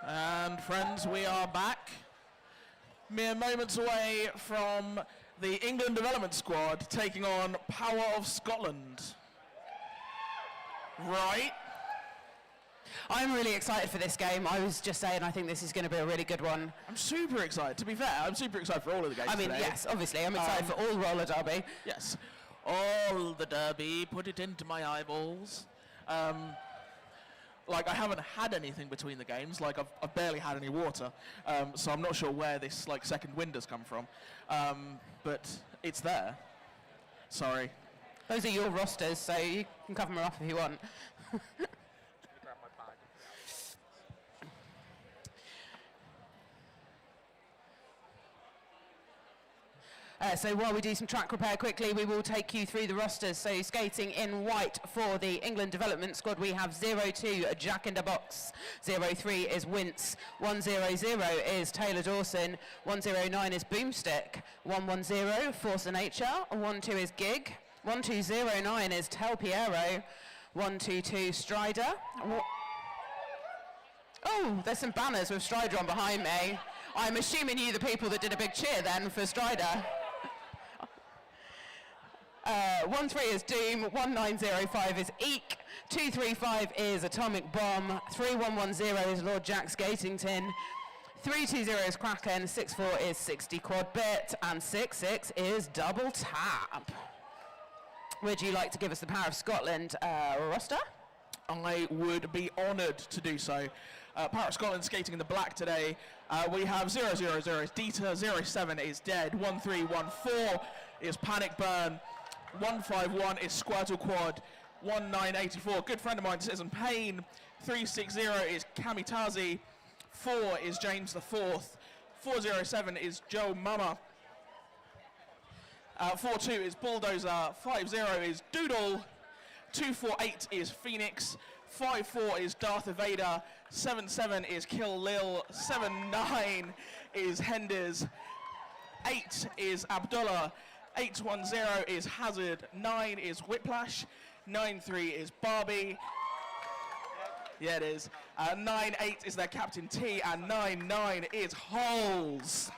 And friends, we are back. Mere moments away from the England development squad taking on Power of Scotland. Right. I'm really excited for this game. I was just saying I think this is going to be a really good one. I'm super excited. To be fair, I'm super excited for all of the games today. Yes, obviously. I'm excited for all roller derby. Yes. All the derby. Put it into my eyeballs. Like, I haven't had anything between the games. Like, I've barely had any water. So I'm not sure where this, like, second wind has come from. But it's there. Sorry. Those are your rosters, so you can cover them up if you want. Grab my bag. So while we do some track repair quickly, we will take you through the rosters. So skating in white for the England development squad, we have 02 Jack in the Box, 03 is Wince, 100 is Taylor Dawson, 109 is Boomstick, 110 Force of Nature, 12 is Gig, 1209 is Tel Piero, 122 Strider. Oh, there's some banners with Strider on behind me. I'm assuming you the people that did a big cheer then for Strider. 13 is Doom, 1905 is Eek, 235 is Atomic Bomb, 3110 is Lord Jack Skatington, 320 is Kraken, 64 is 60 Quad Bit, and 66 is Double Tap. Would you like to give us the Power of Scotland roster? I would be honoured to do so. Power of Scotland skating in the black today. We have 000 is Dieter, 07 is Dead, 1314 is Panic Burn, 151 is Squirtle Quad, 1984, good friend of mine, Citizen Pain, 360 is Kamitaze, 4 is James the Fourth, 407 is Joe Mama, 42 is Bulldozer, 50 is Doodle, 248 is Phoenix, 54 is Darth Vader, 77 is Kill Lil, 79 is Henders, 8 is Abdullah, 810 is Hazard, 9 is Whiplash, 93 is Barbie, yeah it is, 98 is their Captain T, and 99 is Holes.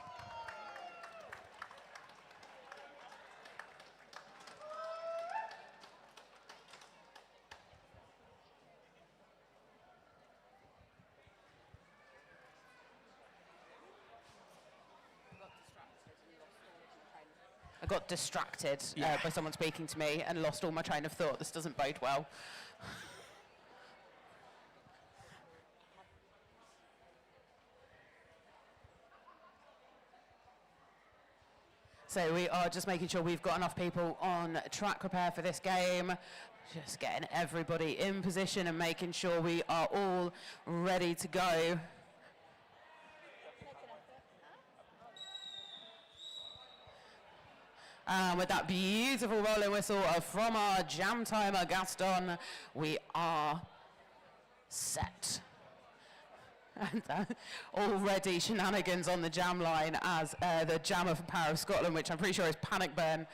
I got distracted by someone speaking to me and lost all my train of thought. This doesn't bode well. So we are just making sure we've got enough people on track repair for this game. Just getting everybody in position and making sure we are all ready to go. And with that beautiful rolling whistle from our jam timer, Gaston, we are set. And already shenanigans on the jam line as the jammer for Power of Scotland, which I'm pretty sure is Panic Burn,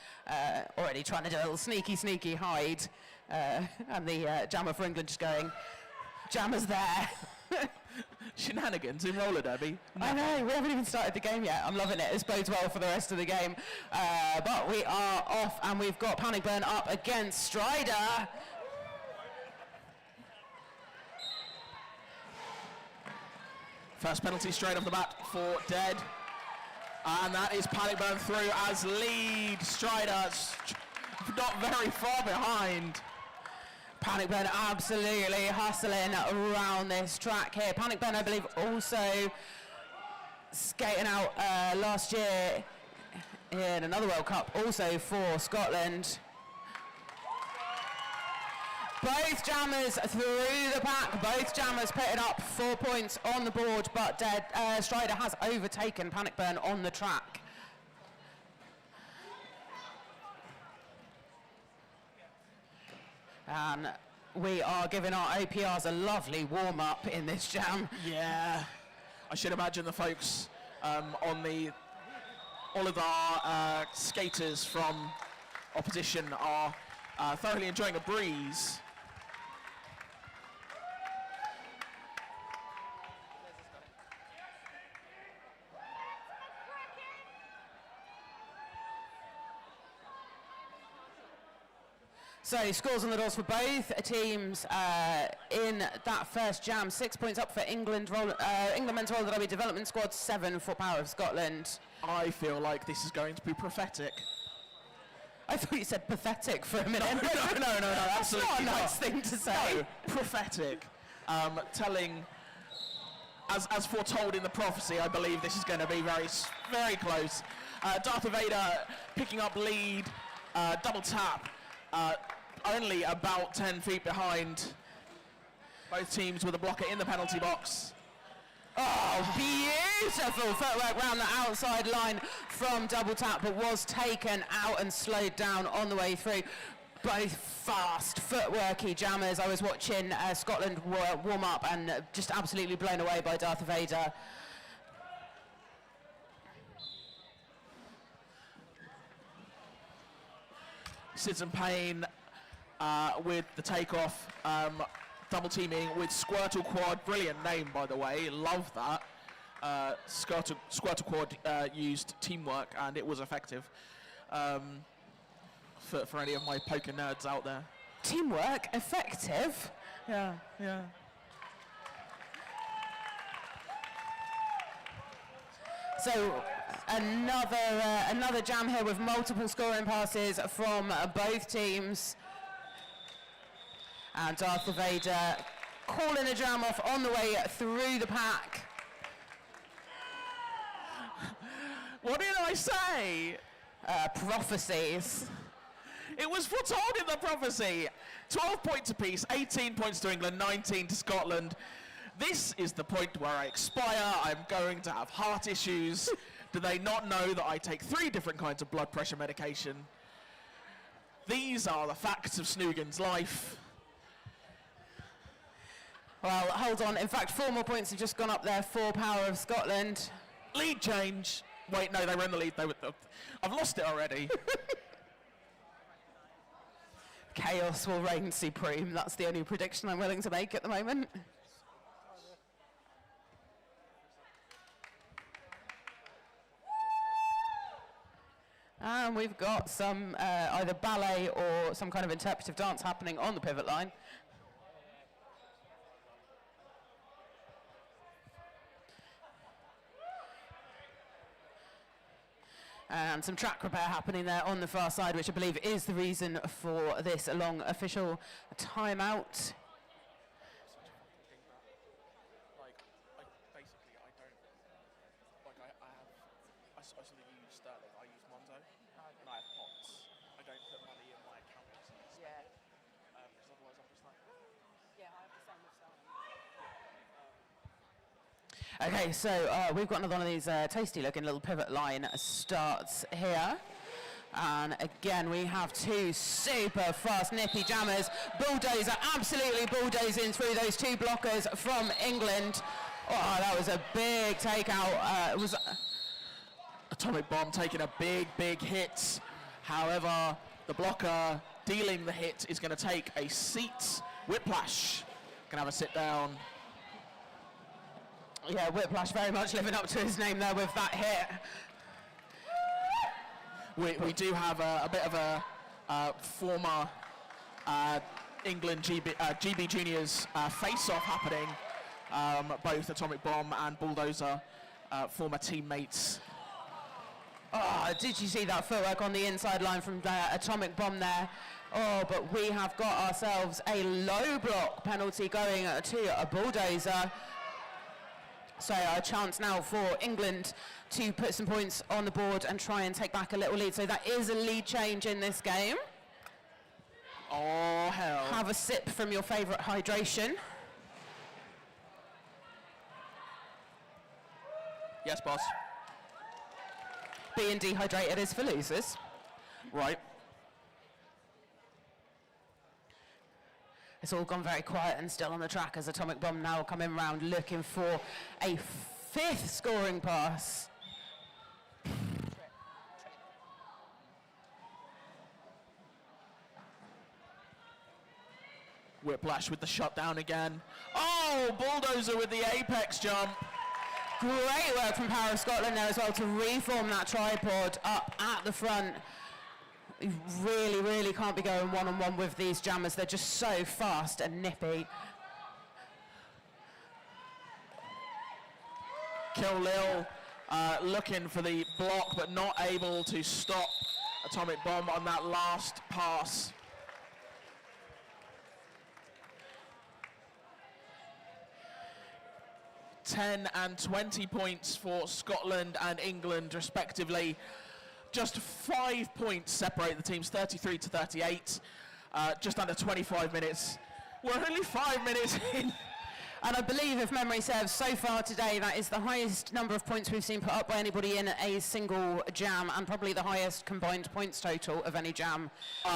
already trying to do a little sneaky hide. And the jammer for England just going, jammer's there. Shenanigans in roller derby. I know, we haven't even started the game yet. I'm loving it. This bodes well for the rest of the game. But we are off and we've got Panic Burn up against Strider. First penalty straight off the bat for Dead. And that is Panic Burn through as lead. Strider not very far behind. Panic Burn absolutely hustling around this track here. Panic Burn, I believe, also skating out last year in another World Cup, also for Scotland. Both jammers through the pack, both jammers putting up 4 points on the board, but Strider has overtaken Panic Burn on the track. And we are giving our OPRs a lovely warm-up in this jam. Yeah, I should imagine the folks all of our skaters from opposition are thoroughly enjoying a breeze. So scores on the doors for both teams in that first jam. 6 points up for England men's roller derby development squad, 7 for Power of Scotland. I feel like this is going to be prophetic. I thought you said pathetic for a minute. No, absolutely That's not a nice thing to say. No, prophetic. Telling, as foretold in the prophecy, I believe this is going to be very close. Darth Vader picking up lead, double tap, only about 10 feet behind both teams with a blocker in the penalty box. Oh, beautiful footwork round the outside line from double tap, but was taken out and slowed down on the way through. Both fast, footworky jammers. I was watching Scotland warm up and just absolutely blown away by Darth Vader. Citizen Payne with the takeoff, double teaming with Squirtle Quad. Brilliant name, by the way. Love that. Squirtle Quad used teamwork and it was effective. For any of my poker nerds out there. Teamwork, effective. Yeah. So another jam here with multiple scoring passes from both teams. And Darth Vader calling a jam off on the way through the pack. What did I say? Prophecies. It was foretold in the prophecy. 12 points apiece, 18 points to England, 19 to Scotland. This is the point where I expire. I'm going to have heart issues. Do they not know that I take 3 different kinds of blood pressure medication? These are the facts of Snoogan's life. Well, hold on. In fact, 4 more points have just gone up there for Power of Scotland. Lead change. Wait, no, they were in the lead. I've lost it already. Chaos will reign supreme. That's the only prediction I'm willing to make at the moment. And we've got some either ballet or some kind of interpretive dance happening on the pivot line. And some track repair happening there on the far side, which I believe is the reason for this long official timeout. I sort of use Sterling, I use Monzo, and I have pots. I don't put money in my account. Yeah. Because otherwise I'm just like... Yeah, I have the same with Sterling. Okay, so we've got another one of these tasty looking little pivot line starts here. And again, we have 2 super fast, nippy jammers. Bulldozer absolutely bulldozing through those 2 blockers from England. Oh, that was a big takeout. It was... Atomic Bomb taking a big hit. However, the blocker dealing the hit is going to take a seat. Whiplash can have a sit down. Yeah, Whiplash very much living up to his name there with that hit. We do have a bit of a former England GB Juniors face-off happening. Both Atomic Bomb and Bulldozer, former teammates. Oh, did you see that footwork on the inside line from Atomic Bomb there? Oh, but we have got ourselves a low block penalty going to a Bulldozer. So a chance now for England to put some points on the board and try and take back a little lead. So that is a lead change in this game. Oh, hell. Have a sip from your favourite hydration. Yes, boss. Being dehydrated is for losers. Right. It's all gone very quiet and still on the track as Atomic Bomb now coming round looking for a 5th scoring pass. Whiplash with the shutdown again. Oh, Bulldozer with the apex jump. Great work from Power of Scotland there as well to reform that tripod up at the front. You really, really can't be going one-on-one with these jammers. They're just so fast and nippy. Kill Lil looking for the block, but not able to stop Atomic Bomb on that last pass. $10 and 20 points for Scotland and England, respectively. Just 5 points separate the teams, 33 to 38. Just under 25 minutes. We're only 5 minutes in. And I believe, if memory serves, so far today, that is the highest number of points we've seen put up by anybody in a single jam, and probably the highest combined points total of any jam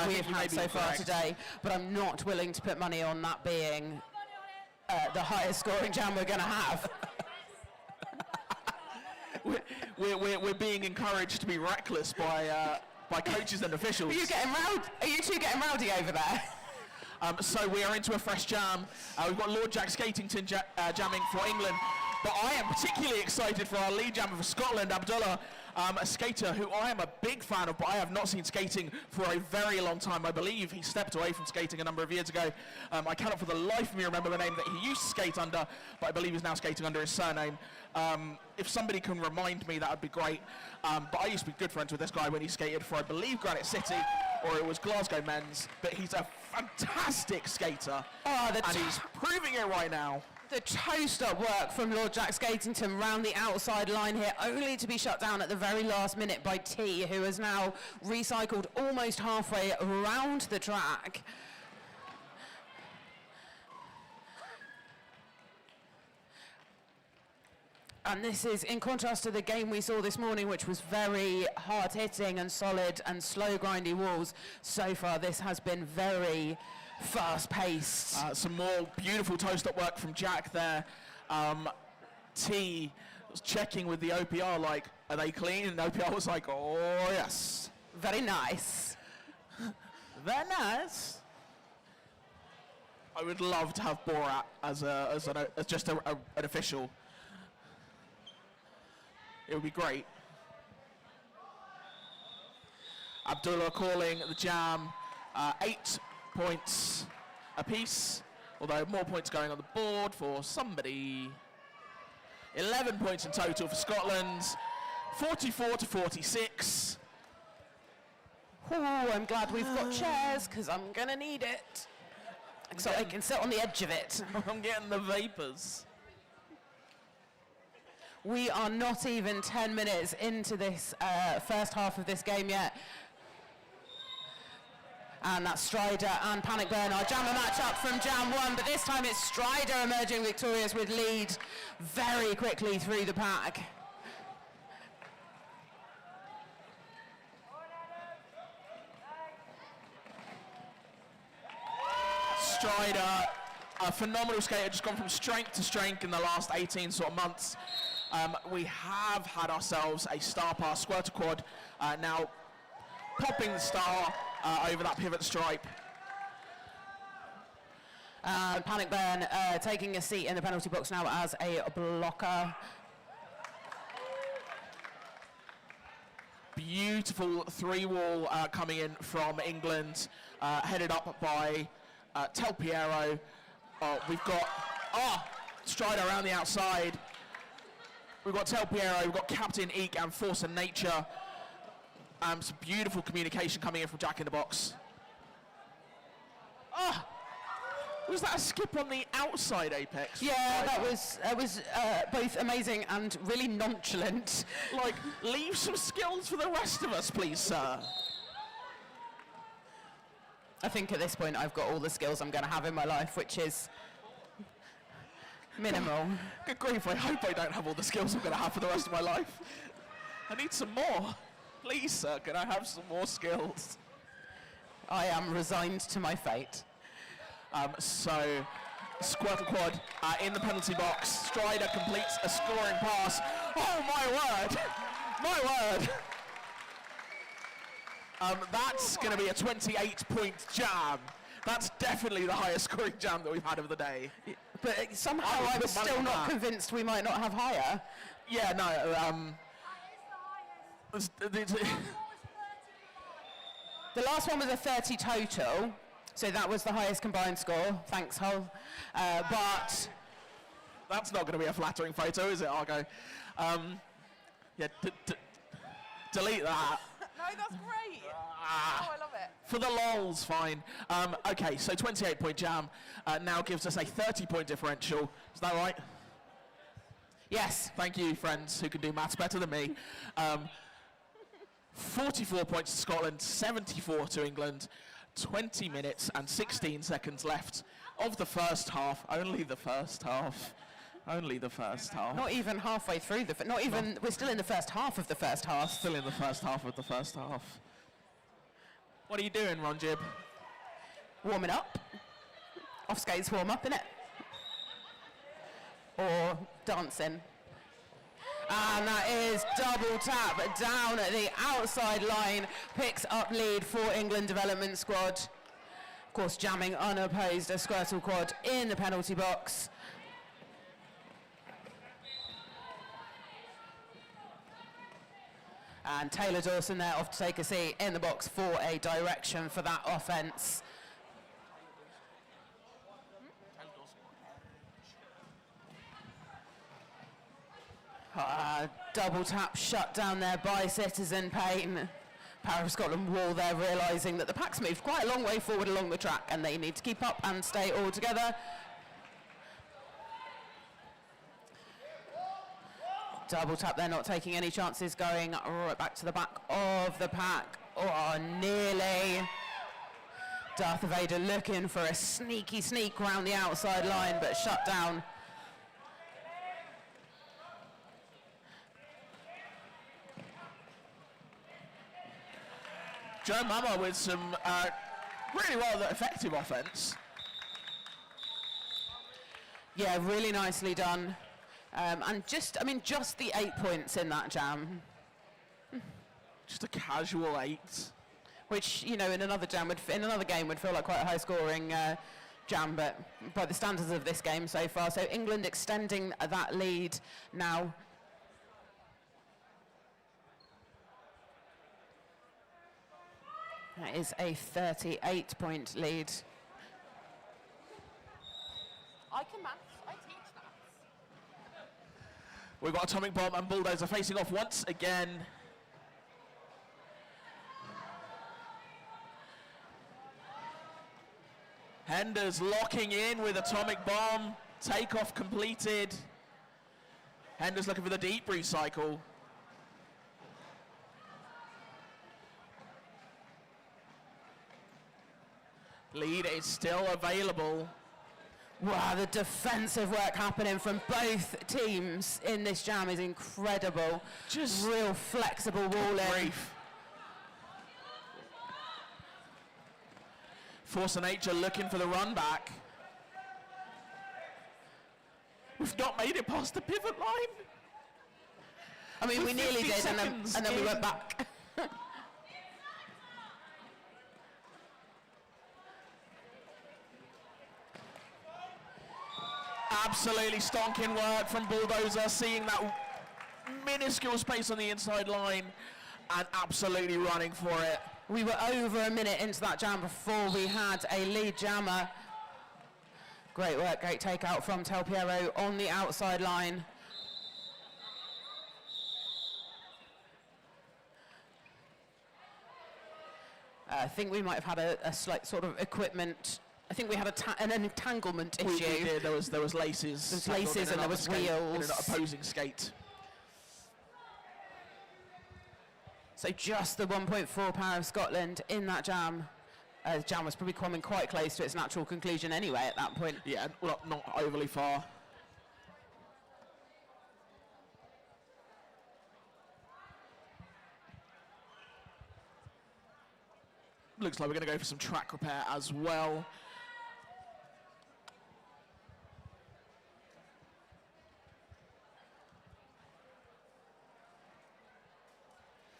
we've had so far today. But I'm not willing to put money on that being the highest scoring jam we're going to have. We're being encouraged to be reckless by coaches and officials. Are you two getting rowdy over there? So we are into a fresh jam. We've got Lord Jack Skatington jamming for England, but I am particularly excited for our lead jammer for Scotland, Abdullah, a skater who I am a big fan of, but I have not seen skating for a very long time. I believe he stepped away from skating a number of years ago. I cannot for the life of me remember the name that he used to skate under, but I believe he's now skating under his surname. If somebody can remind me, that would be great. But I used to be good friends with this guy when he skated for, I believe, Granite City, or it was Glasgow Men's, but he's a fantastic skater, and he's proving it right now. The toe-stop work from Lord Jack Skatington round the outside line here, only to be shut down at the very last minute by T, who has now recycled almost halfway around the track. And this is in contrast to the game we saw this morning, which was very hard-hitting and solid and slow, grindy walls. So far, this has been very fast-paced. Some more beautiful toe-stop work from Jack there. T was checking with the OPR, like, are they clean? And OPR was like, oh, yes. Very nice. Very nice. I would love to have Borat as just an official. It would be great. Abdullah calling the jam 8 points apiece, although more points going on the board for somebody. 11 points in total for Scotland, 44 to 46. Oh, I'm glad we've got chairs, because I'm going to need it. So I can sit on the edge of it. I'm getting the vapors. We are not even 10 minutes into this first half of this game yet. And that's Strider and Panic Burn, our jammer matchup from Jam 1, but this time it's Strider emerging victorious with lead very quickly through the pack. Strider, a phenomenal skater, just gone from strength to strength in the last 18 sort of months. We have had ourselves a star pass squirter quad, now popping the star over that pivot stripe. Panic Burn taking a seat in the penalty box now as a blocker. Beautiful three-wall coming in from England, headed up by Tel Piero. We've got Strider around the outside. We've got Tel Piero, we've got Captain Eek and Force and Nature. Some beautiful communication coming in from Jack in the Box. Was that a skip on the outside apex? Yeah, that was both amazing and really nonchalant. Like, leave some skills for the rest of us, please, sir. I think at this point I've got all the skills I'm going to have in my life, which is minimal. Good grief, I hope I don't have all the skills I'm going to have for the rest of my life. I need some more. Please, sir, can I have some more skills? I am resigned to my fate. So, Squirtle Quad in the penalty box. Strider completes a scoring pass. Oh, my word! My word! That's going to be a 28-point jam. That's definitely the highest scoring jam that we've had of the day. But somehow I'm still not convinced we might not have higher. Yeah, no. The last one was a 30 total, so that was the highest combined score. Thanks, Hull. But that's not going to be a flattering photo, is it, Argo? Yeah, delete that. No, that's great. Oh, I love it. For the lols, fine. Okay, so 28-point jam now gives us a 30-point differential. Is that right? yes, Thank you, friends who can do maths better than me. 44 points to Scotland, 74 to England. 20 minutes and 16 seconds left of the first half. Only the first half. Only the first half. not even halfway through the, not even, we're still in the first half of the first half. Still in the first half of the first half. What are you doing, Ron Jib? Warming up. Off skates warm up, innit? Or dancing. And that is double tap down at the outside line. Picks up lead for England development squad. Of course, jamming unopposed a Squirtle quad in the penalty box. And Taylor Dawson there off to take a seat in the box for a direction for that offence. Double tap shut down there by Citizen Payne. Power of Scotland wall there, realising that the pack's moved quite a long way forward along the track and they need to keep up and stay all together. Double tap there, not taking any chances, going right back to the back of the pack. Oh, nearly. Darth Vader looking for a sneaky sneak around the outside line, but shut down. Joe Mama with some really rather effective offence. Yeah, really nicely done. And just the 8 points in that jam, Just a casual 8. which, you know, in another game would feel like quite a high-scoring jam, but by the standards of this game so far. So England extending that lead now. That is a 38-point lead. I can maths. I teach maths. We've got Atomic Bomb and Bulldozer facing off once again. Henders locking in with Atomic Bomb. Takeoff completed. Henders looking for the deep recycle. Lead is still available. Wow, the defensive work happening from both teams in this jam is incredible. Just real flexible walling. brief. Force of Nature looking for the run back. We've not made it past the pivot line. I mean, we nearly 50 did, and seconds then we in. went back. Absolutely stonking work from Bulldozer, seeing that minuscule space on the inside line and absolutely running for it. We were over a minute into that jam before we had a lead jammer. Great work, great takeout from Tel Piero on the outside line. I think we might have had a slight sort of equipment. I think we had an entanglement issue. We did. There was laces. There was laces and there was wheels. In an opposing skate. So just the 1.4 power of Scotland in that jam. The jam was probably coming quite close to its natural conclusion anyway at that point. Yeah, well, not overly far. Looks like we're going to go for some track repair as well.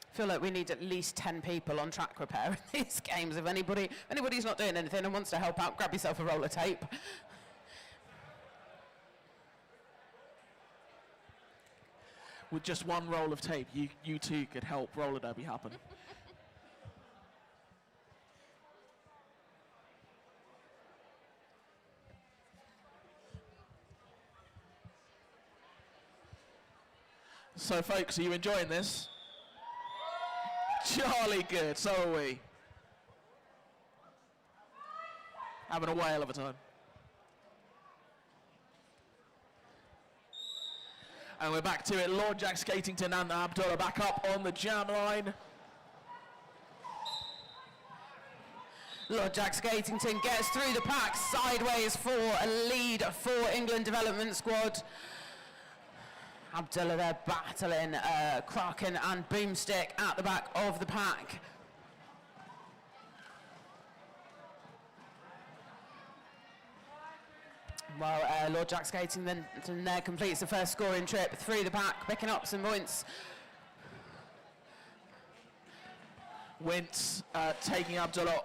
I feel like we need at least 10 people on track repair in these games. If anybody's not doing anything and wants to help out, grab yourself a roll of tape. With just one roll of tape, you too could help roller derby happen. So, folks, are you enjoying this? Jolly good, so are we. Having a whale of a time. And we're back to it. Lord Jack Skatington and Abdullah back up on the jam line. Lord Jack Skatington gets through the pack sideways for a lead for England development squad. Abdullah there battling Kraken and Boomstick at the back of the pack. Well, Lord Jack Skatington there completes the first scoring trip through the pack, picking up some points. Wince taking Abdullah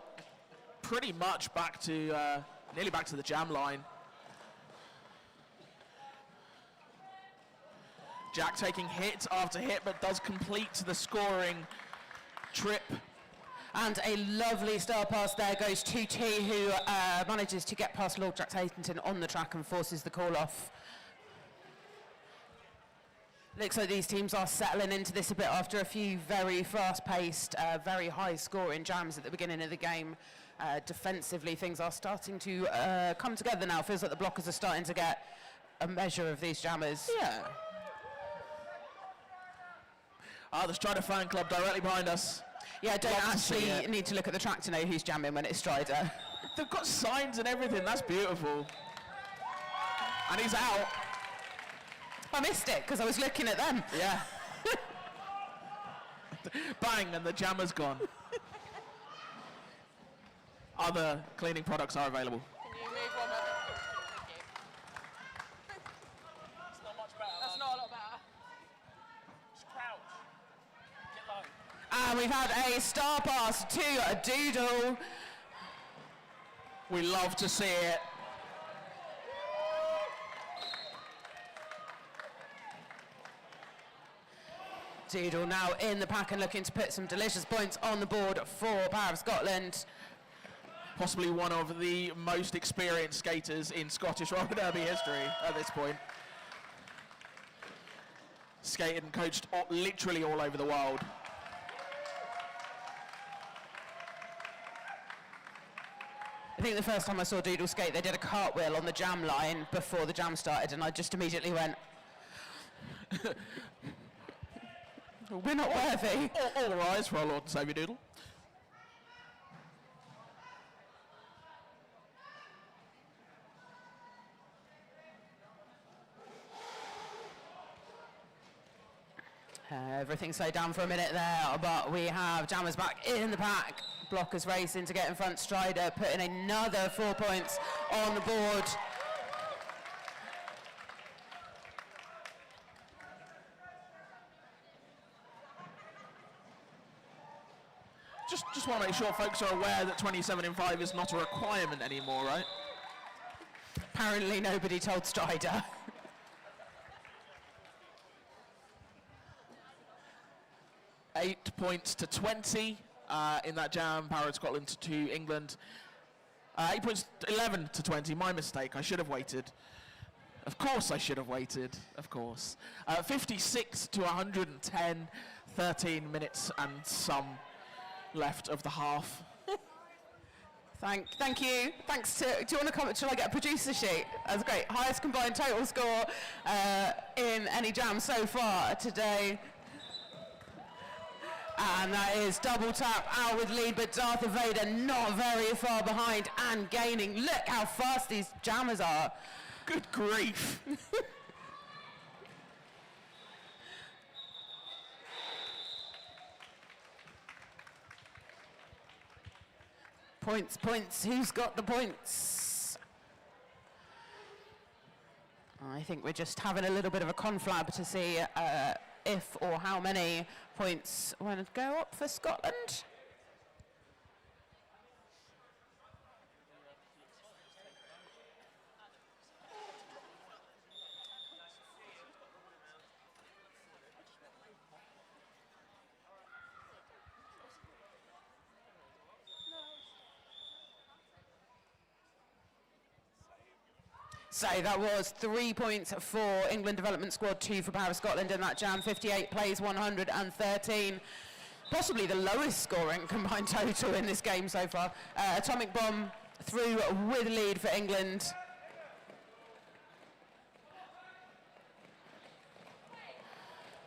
pretty much back to, nearly back to the jam line. Jack taking hit after hit, but does complete the scoring trip. And a lovely star pass there goes to T, who manages to get past Lord Jack Skatington on the track and forces the call off. Looks like these teams are settling into this a bit after a few very fast-paced, very high-scoring jams at the beginning of the game. Defensively, things are starting to come together now. Feels like the blockers are starting to get a measure of these jammers. Yeah. The Strider fan club directly behind us. Yeah, don't actually need to look at the track to know who's jamming when it's Strider. They've got signs and everything. That's beautiful. And he's out. I missed it because I was looking at them. Yeah. Bang, and the jammer's gone. Other cleaning products are available. Can you move one more? Thank you. It's not much better. That's not a lot better. Just crouch. Get low. And we've had a star pass to a Doodle. We love to see it. Doodle now in the pack and looking to put some delicious points on the board for Power of Scotland. Possibly one of the most experienced skaters in Scottish roller derby history at this point. Skated and coached literally all over the world. I think the first time I saw Doodle skate, they did a cartwheel on the jam line before the jam started, and I just immediately went, we're not worthy. All rise for our Lord and Saviour Doodle. Everything slowed down for a minute there, but we have jammers back in the pack. Blockers racing to get in front. Strider putting another 4 points on the board. Just want to make sure folks are aware that 27 in 5 is not a requirement anymore, right? Apparently nobody told Strider. Eight points to 20 in that jam. Power of Scotland to England. 8 points, 11 to 20. My mistake. I should have waited. Of course I should have waited. Of course. 56 to 110. 13 minutes and some left of the half. Thank you. Thanks to, do you want to comment? Shall I get a producer sheet? That's great. Highest combined total score in any jam so far today. And that is double tap out with lead, but Darth Vader not very far behind and gaining. Look how fast these jammers are. Good grief. Points, points. Who's got the points? I think we're just having a little bit of a conflab to see if or how many points want to go up for Scotland. So that was 3 points for England Development Squad, 2 for Power Scotland in that jam. 58 plays, 113. Possibly the lowest scoring combined total in this game so far. Atomic Bomb through with lead for England.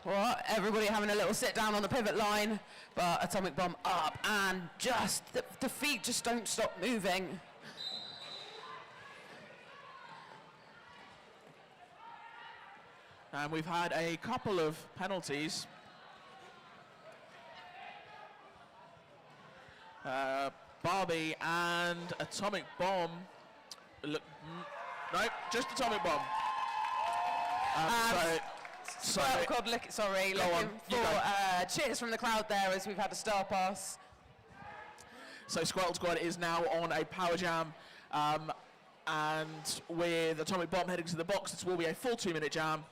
Well, everybody having a little sit down on the pivot line, but Atomic Bomb up, and just the feet just don't stop moving. And we've had a couple of penalties. Barbie and Atomic Bomb. Look, no, just Atomic Bomb. Sorry, looking for cheers from the crowd there as we've had a star pass. So Squirtle Squad is now on a power jam, and with Atomic Bomb heading to the box, this will be a full 2-minute jam.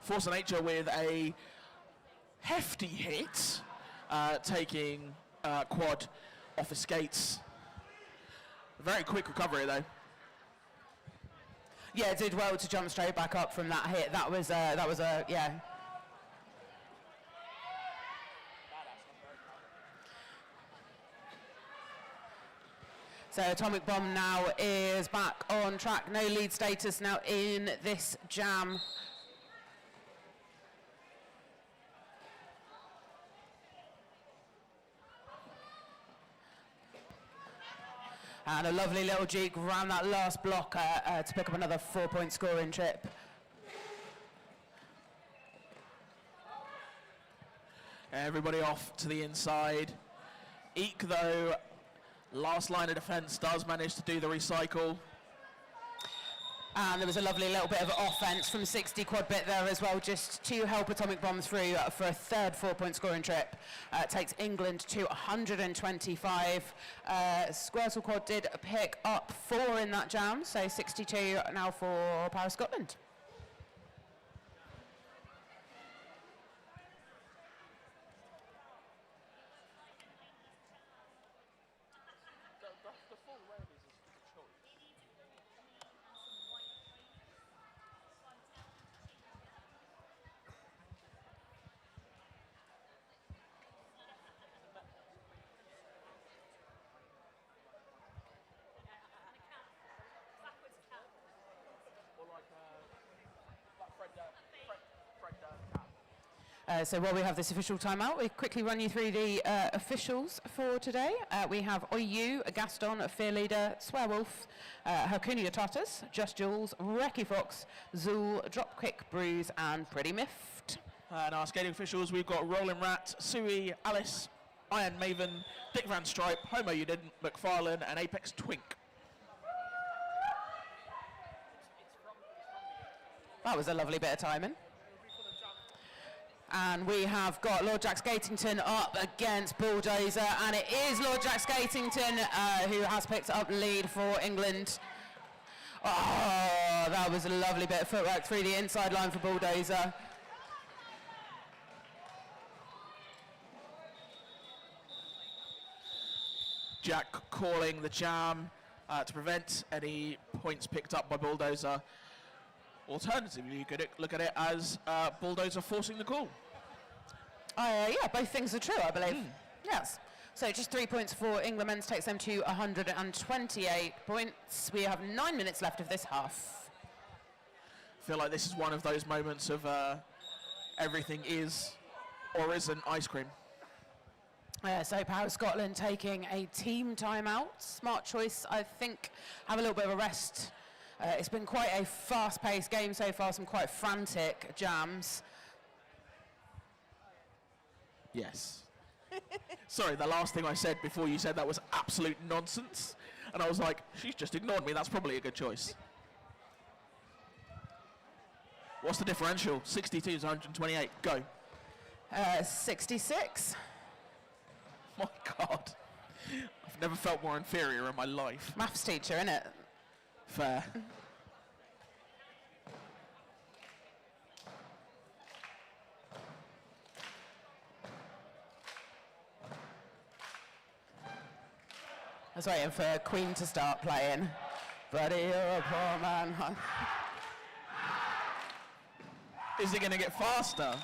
Force of Nature with a hefty hit, taking Quad off his skates. Very quick recovery though. Yeah, did well to jump straight back up from that hit. That was yeah. So Atomic Bomb now is back on track. No lead status now in this jam. And a lovely little juke around that last block to pick up another 4-point scoring trip. Everybody off to the inside. Eek, though, last line of defense, does manage to do the recycle. And there was a lovely little bit of offense from 60 Quad bit there as well, just to help Atomic Bomb through for a third 4-point scoring trip. Takes England to 125. Squirtle Quad did pick up 4 in that jam, so 62 now for Power Scotland. So while we have this official timeout, we quickly run you through the officials for today. We have Oyu, Gaston, Fear Leader, Swearwolf, Hercunia Tatus, Just Jules, Wrecky Fox, Zool, Dropkick Bruise, and Pretty Miffed. And our skating officials, we've got Rolling Rat, Sui, Alice, Iron Maven, Dick Van Stripe, Homo You Didn't, McFarlane, and Apex Twink. That was a lovely bit of timing. And we have got Lord Jack Skatington up against Bulldozer, and it is Lord Jack Skatington who has picked up lead for England. Oh, that was a lovely bit of footwork through the inside line for Bulldozer. Jack calling the jam to prevent any points picked up by Bulldozer. Alternatively, you could look at it as Bulldozer forcing the call. Yeah, both things are true, I believe. Yes. So just 3 points for England men's takes them to 128 points. We have 9 minutes left of this half. I feel like this is one of those moments of everything is or isn't ice cream. So Power Scotland taking a team timeout. Smart choice, I think. Have a little bit of a rest. It's been quite a fast-paced game so far, some quite frantic jams. Yes. Sorry, the last thing I said before you said that was absolute nonsense. And I was like, she's just ignored me. That's probably a good choice. What's the differential? 62 to 128. Go. 66. My God. I've never felt more inferior in my life. Maths teacher, innit? Fair. I was waiting for Queen to start playing. Buddy, you're a poor man. Is it going to get faster?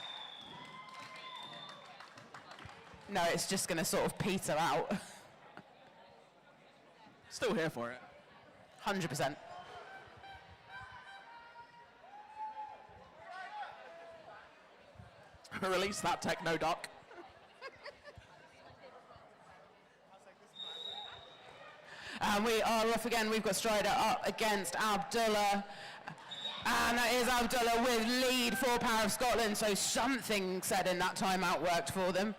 No, it's just going to sort of peter out. Still here for it. 100%. Release that techno duck. And we are off again. We've got Strider up against Abdullah. And that is Abdullah with lead for Power of Scotland. So something said in that timeout worked for them.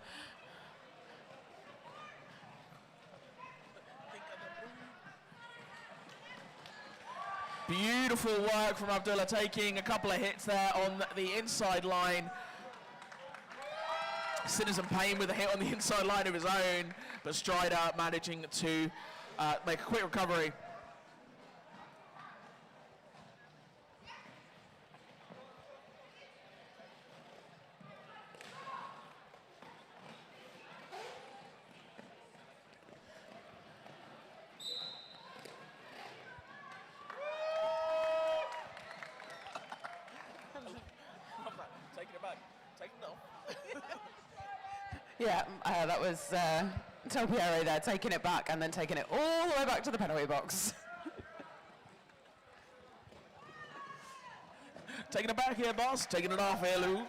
Beautiful work from Abdullah, taking a couple of hits there on the inside line. Citizen Payne with a hit on the inside line of his own, but Strider managing to make a quick recovery. Taking it back. Taking it off. Yeah, that was Telpiero there, taking it back and then taking it all the way back to the penalty box. Taking it back here, boss. Taking it off here, Lou.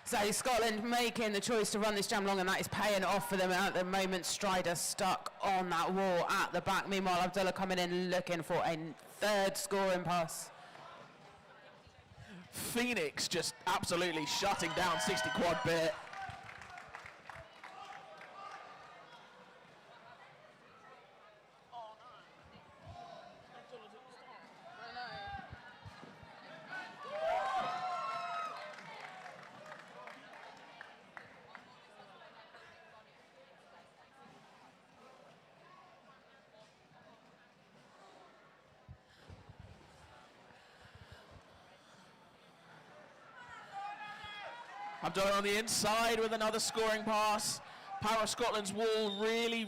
So Scotland making the choice to run this jam long, and that is paying off for them at the moment. Strider stuck on that wall at the back. Meanwhile, Abdullah coming in looking for a third scoring pass. Phoenix just absolutely shutting down 60 quad bit. Abdullah on the inside with another scoring pass. Power of Scotland's wall really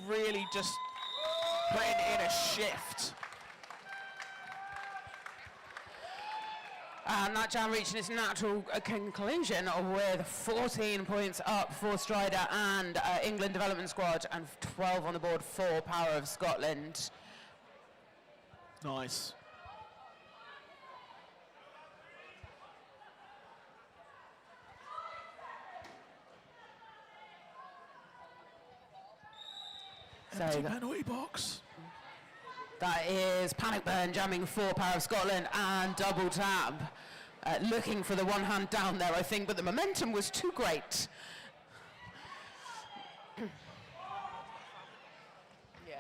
just putting in a shift. And that jam reaching its natural conclusion with 14 points up for Strider and England Development Squad, and 12 on the board for Power of Scotland. Nice. Empty penalty box. That is Panic Burn jamming for Power of Scotland, and double tap. Looking for the one hand down there, I think, but the momentum was too great. Yeah.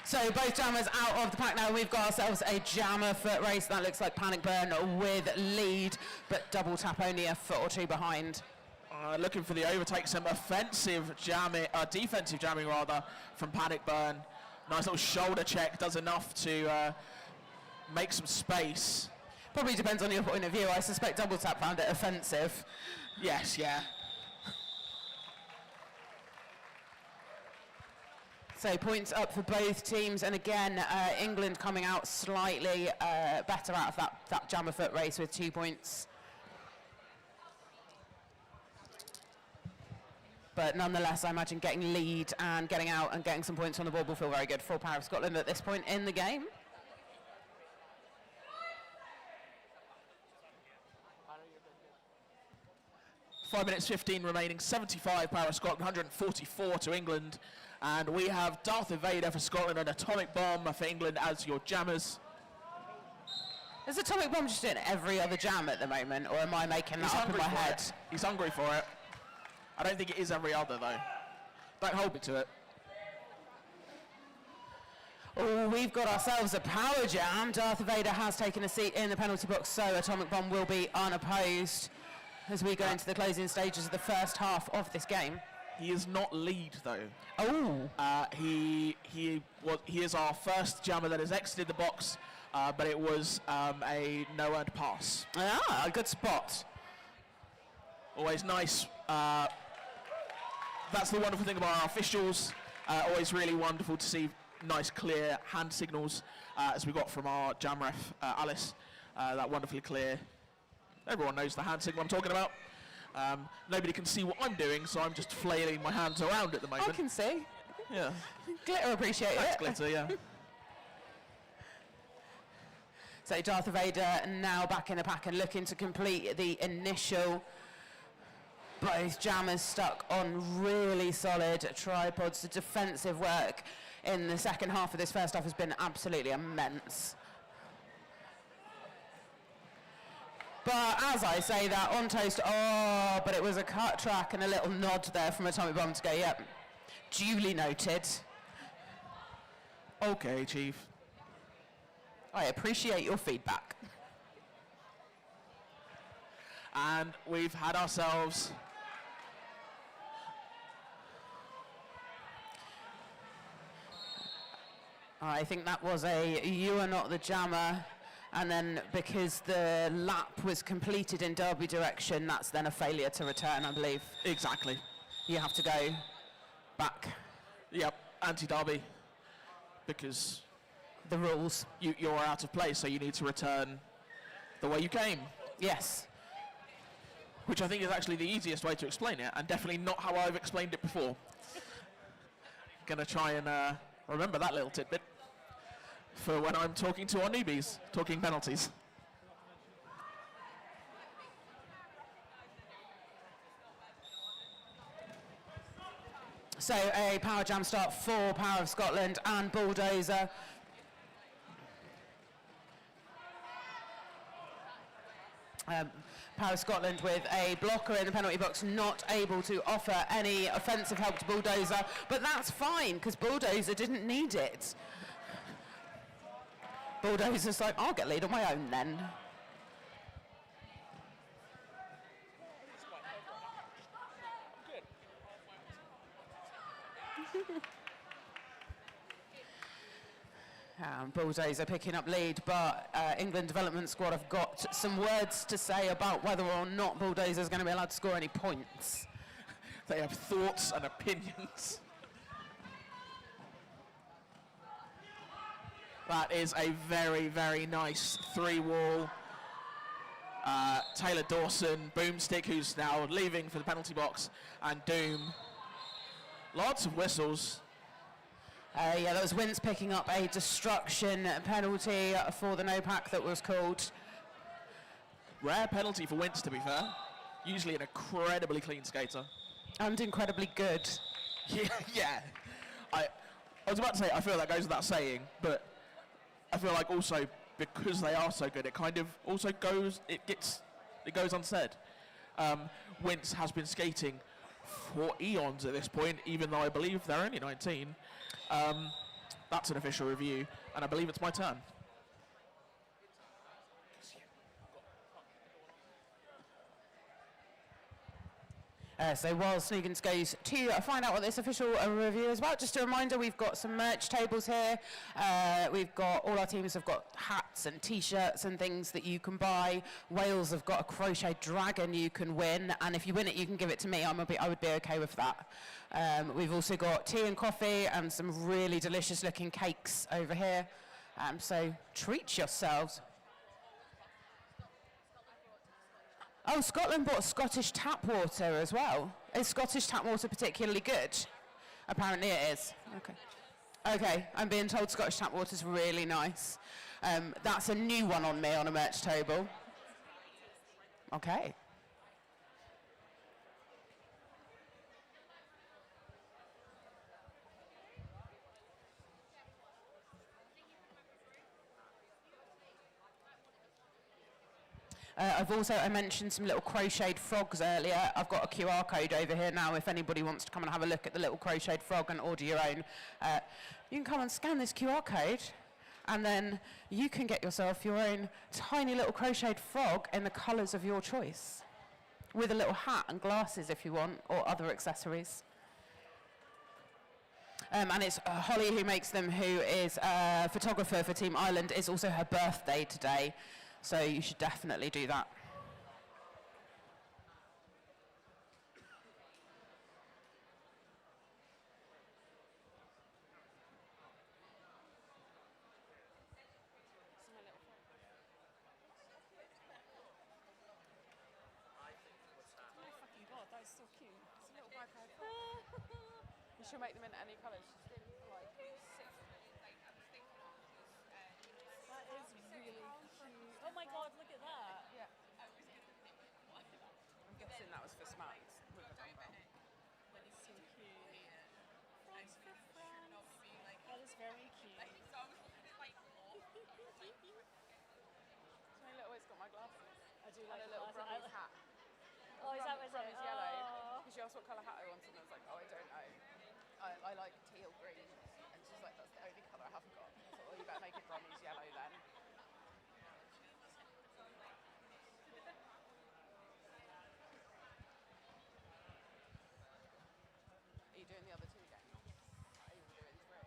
So both jammers out of the pack now. We've got ourselves a jammer foot race. That looks like Panic Burn with lead, but double tap only a foot or two behind. Looking for the overtake, some offensive jamming, defensive jamming rather, from Panic Burn. Nice little shoulder check, does enough to make some space. Probably depends on your point of view. I suspect double tap found it offensive. Yes, yeah. So points up for both teams, and again, England coming out slightly better out of that jammer foot race with 2 points. But nonetheless, I imagine getting lead and getting out and getting some points on the board will feel very good for Power of Scotland at this point in the game. Five minutes 15 remaining, 75 Power of Scotland, 144 to England. And we have Darth Vader for Scotland and Atomic Bomb for England as your jammers. Is Atomic Bomb just in every other jam at the moment, or am I making that up in my head? He's hungry for it. I don't think it is every other, though. Don't hold me to it. Oh, we've got ourselves a power jam. Darth Vader has taken a seat in the penalty box, so Atomic Bomb will be unopposed as we go into the closing stages of the first half of this game. He is not lead, though. Oh. He is our first jammer that has exited the box, but it was a no-earned pass. Ah, a good spot. Always nice. That's the wonderful thing about our officials. Always really wonderful to see nice, clear hand signals, as we got from our jam ref, Alice. That wonderfully clear. Everyone knows the hand signal I'm talking about. Nobody can see what I'm doing, so I'm just flailing my hands around at the moment. I can see. Yeah. Glitter appreciate Thanks, it. Glitter, yeah. So Darth Vader now back in the pack and looking to complete the initial. Both jammers stuck on really solid tripods. The defensive work in the second half of this first half has been absolutely immense. But as I say that, on toast, oh, but it was a cut track and a little nod there from Atomic Bomb to go, yep, duly noted. Okay, Chief. I appreciate your feedback. And we've had ourselves I think that was a "you are not the jammer," and then because the lap was completed in Derby direction, that's then a failure to return, I believe. exactly. You have to go back. Yep, anti-derby, because The rules. you're out of place, so you need to return the way you came, Yes. which I think is actually the easiest way to explain it, and definitely not how I've explained it before. Gonna try and remember that little tidbit for when I'm talking to our newbies, talking penalties. So a power jam start for Power of Scotland and Bulldozer. Power of Scotland with a blocker in the penalty box, not able to offer any offensive help to Bulldozer, but that's fine because Bulldozer didn't need it. Bulldozer's like, I'll get lead on my own then. Bulldozer picking up lead, but England development squad have got some words to say about whether or not Bulldozer's going to be allowed to score any points. They have thoughts and opinions. That is a very, very nice three-wall. Taylor Dawson, Boomstick, who's now leaving for the penalty box, and Doom. Lots of whistles. Yeah, that was Wince picking up a destruction penalty for the no-pack that was called. Rare penalty for Wince, to be fair. Usually an incredibly clean skater. And incredibly good. Yeah. I was about to say, I feel that goes without saying, but I feel like also because they are so good, it kind of also goes unsaid. Wince has been skating for eons at this point, even though I believe they're only 19. That's an official review, and I believe it's my turn. So while Snoogans goes to find out what this official review is about, just a reminder, we've got some merch tables here. We've got, all our teams have got hats and t-shirts and things that you can buy. Wales have got a crochet dragon you can win, and if you win it, you can give it to me. I would be okay with that. We've also got tea and coffee and some really delicious looking cakes over here. So treat yourselves. Oh, Scotland bought Scottish tap water as well. Is Scottish tap water particularly good? Apparently it is. Okay. Okay, I'm being told Scottish tap water is really nice. That's a new one on me on a merch table. Okay. I mentioned some little crocheted frogs earlier. I've got a QR code over here now if anybody wants to come and have a look at the little crocheted frog and order your own. You can come and scan this QR code and then you can get yourself your own tiny little crocheted frog in the colours of your choice, with a little hat and glasses if you want, or other accessories. And it's Holly who makes them, who is a photographer for Team Ireland. It's also her birthday today. So you should definitely do that. she'll make them in any colours. She's been for like 6 That is really cute. Oh my god, look at that. Yeah. I'm guessing that was for Smags with a dumbbell. That is so cute. Thanks for friends. That is very cute. Smiley always got my glasses. I do And like a the little glasses. Brummies hat. Oh, is that what Brummies it? yellow. Oh. Because she asked what colour hat I wanted, and I was like, oh, I don't know. I like teal green. And she's like, that's the only colour I haven't got. I thought, well, you better make it Brummies yellow then. Are you doing the other 2 games? Are you doing 3?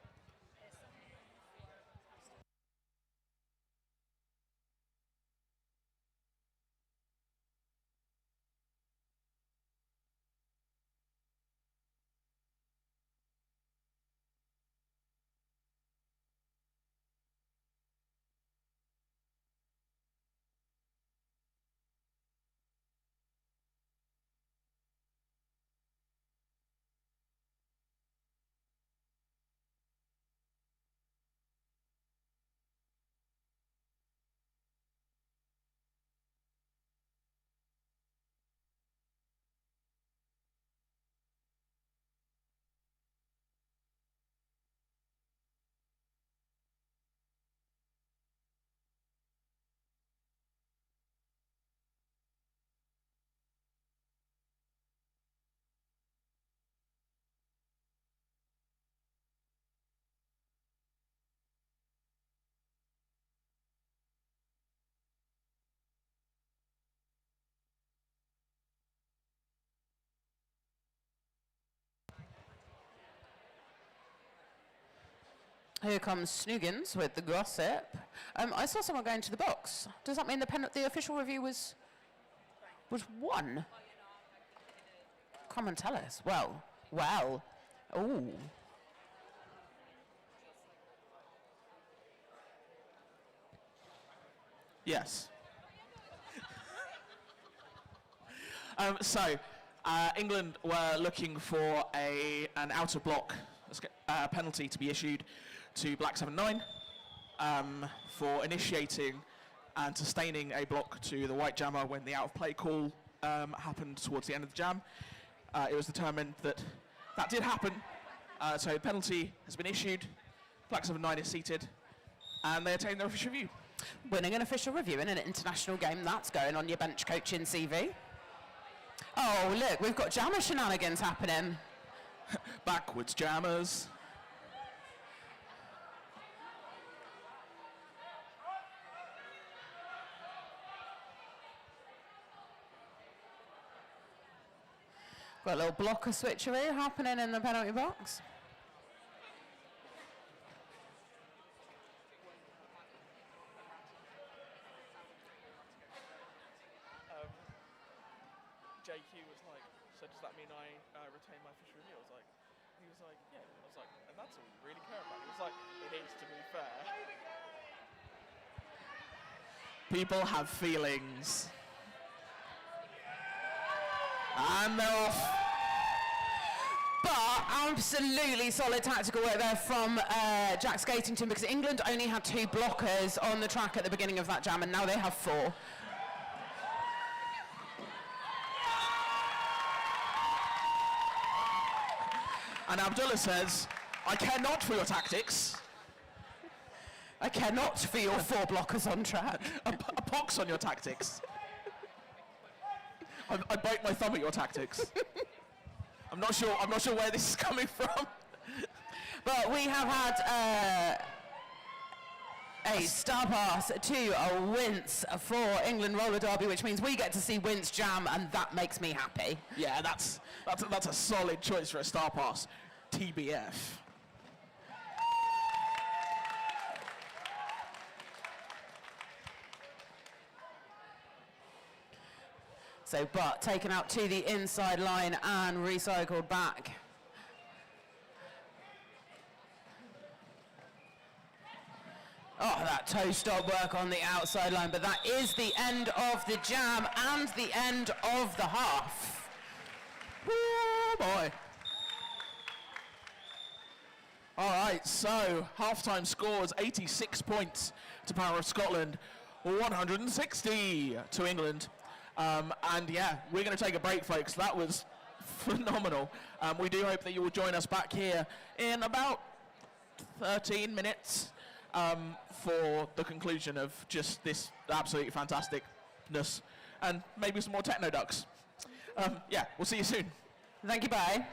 Here comes Snoogans with the gossip. I saw someone going to the box. Does that mean the official review was 1? Come and tell us. Well. Ooh. Yes. England were looking for an out of block penalty to be issued to Black 7-9 for initiating and sustaining a block to the white jammer when the out of play call happened towards the end of the jam. It was determined that that did happen, so the penalty has been issued. Black 7-9 is seated, and they attain their official review. Winning an official review in an international game, that's going on your bench coaching CV. Oh, look, we've got jammer shenanigans happening. Backwards jammers. Got a little blocker switcheroo happening in the penalty box. JQ was like, so does that mean I retain my official review? He was like, yeah. I was like, and that's all you really care about. He was like, it is, to be fair. People have feelings. And they're off. But absolutely solid tactical work there from Jack Skatington, because England only had 2 blockers on the track at the beginning of that jam, and now they have 4. And Abdullah says, I care not for your tactics. I care not for your 4 blockers on track. A pox on your tactics. I bite my thumb at your tactics. I'm not sure where this is coming from. But we have had a star pass to a Wince for England roller derby, which means we get to see Wince jam, and that makes me happy. Yeah, that's a solid choice for a star pass. TBF. So, but taken out to the inside line and recycled back. Oh, that toe stop work on the outside line, but that is the end of the jam and the end of the half. Oh boy. All right, so halftime scores 86 points to Power of Scotland, 160 to England. And yeah, we're going to take a break, folks. That was phenomenal. We do hope that you will join us back here in about 13 minutes for the conclusion of just this absolutely fantasticness and maybe some more techno ducks. Yeah, we'll see you soon. Thank you, bye.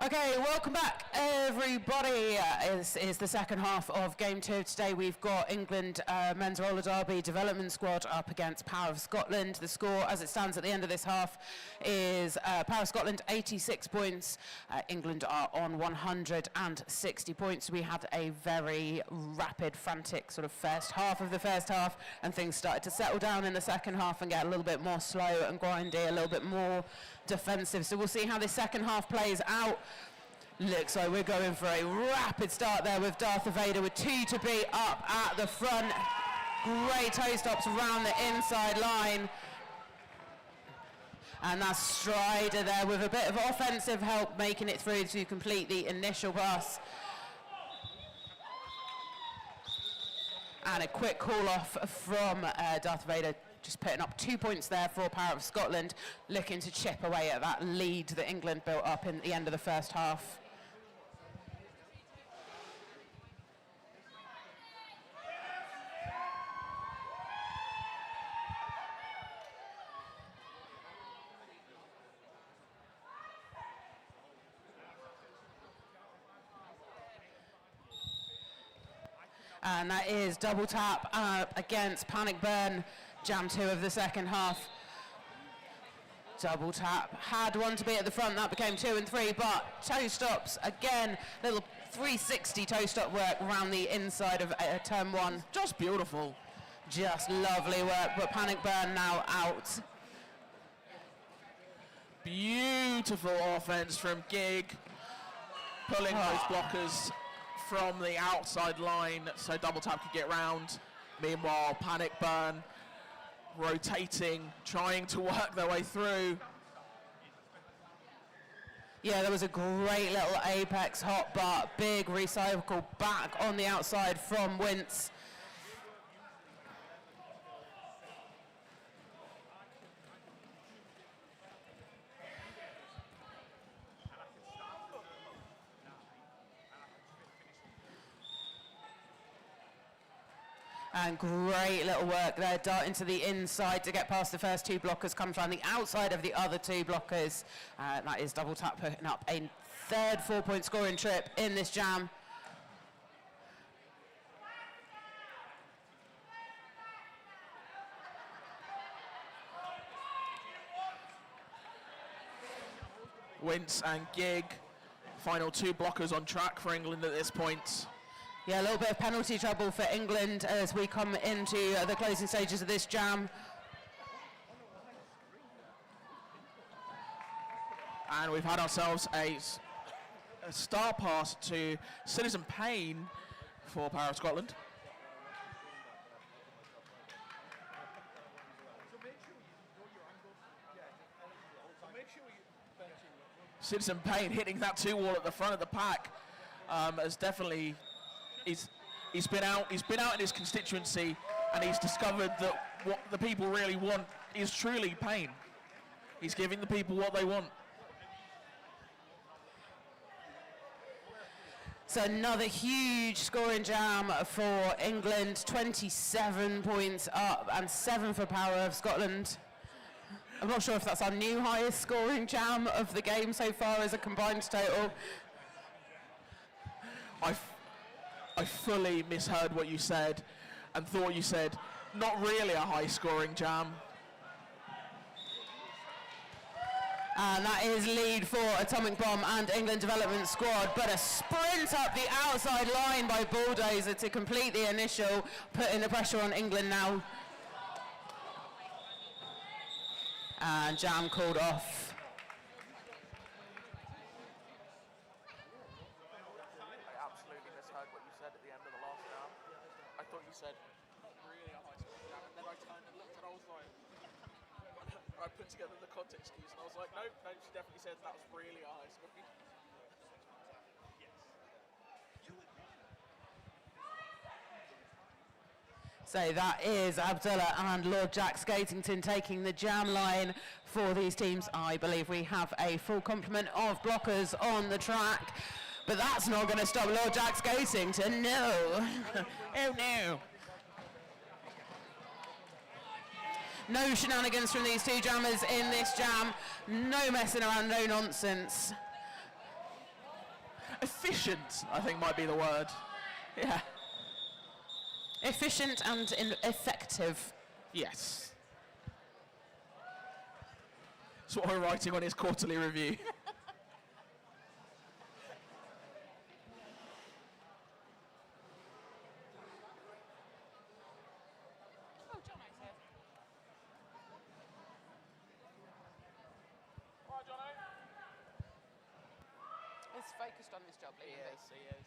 Okay, welcome back, everybody. This is the second half of Game 2. Today we've got England men's roller derby development squad up against Power of Scotland. The score, as it stands at the end of this half, is Power of Scotland 86 points. England are on 160 points. We had a very rapid, frantic sort of first half of the first half, and things started to settle down in the second half and get a little bit more slow and grindy, a little bit more defensive. So we'll see how this second half plays out. Looks like we're going for a rapid start there with Darth Vader with 2 to beat up at the front. Great toe stops around the inside line. And that's Strider there with a bit of offensive help, making it through to complete the initial pass. And a quick call off from Darth Vader, just putting up 2 points there for Power of Scotland, looking to chip away at that lead that England built up in the end of the first half. And that is double tap against Panic Burn, jam 2 of the second half. Double tap, had one to be at the front, that became 2 and 3, but toe stops again, little 360 toe stop work around the inside of turn 1. Just beautiful. Just lovely work, but Panic Burn now out. Beautiful offense from Gig, pulling those blockers from the outside line so double tap could get round. Meanwhile, Panic Burn rotating, trying to work their way through. Yeah, there was a great little apex hop, but big recycle back on the outside from Wince. And great little work there, darting to the inside to get past the first 2 blockers, comes around the outside of the other 2 blockers. That is double tap putting up a third 4-point scoring trip in this jam. Wince and Gig, final 2 blockers on track for England at this point. Yeah, a little bit of penalty trouble for England as we come into the closing stages of this jam. And we've had ourselves a star pass to Citizen Payne for Power of Scotland. Citizen Payne hitting that 2 wall at the front of the pack has definitely... He's been out in his constituency, and he's discovered that what the people really want is truly Payne. He's giving the people what they want. So another huge scoring jam for England, 27 points up and 7 for Power of Scotland. I'm not sure if that's our new highest scoring jam of the game so far as a combined total. I fully misheard what you said and thought you said not really a high-scoring jam. And that is lead for Atomic Bomb and England Development Squad, but a sprint up the outside line by Bulldozer to complete the initial, putting the pressure on England now. And jam called off. I put together the context cues and I was like, no, she definitely said that was really a high score. So that is Abdullah and Lord Jack Skatington taking the jam line for these teams. I believe we have a full complement of blockers on the track, but that's not going to stop Lord Jack Skatington, no. Oh no. No shenanigans from these 2 jammers in this jam. No messing around, no nonsense. efficient, I think might be the word. Yeah. Efficient and effective. Yes. That's what we're writing on his quarterly review. Oh, Jono's here. He's focused on this job, Lee. He is.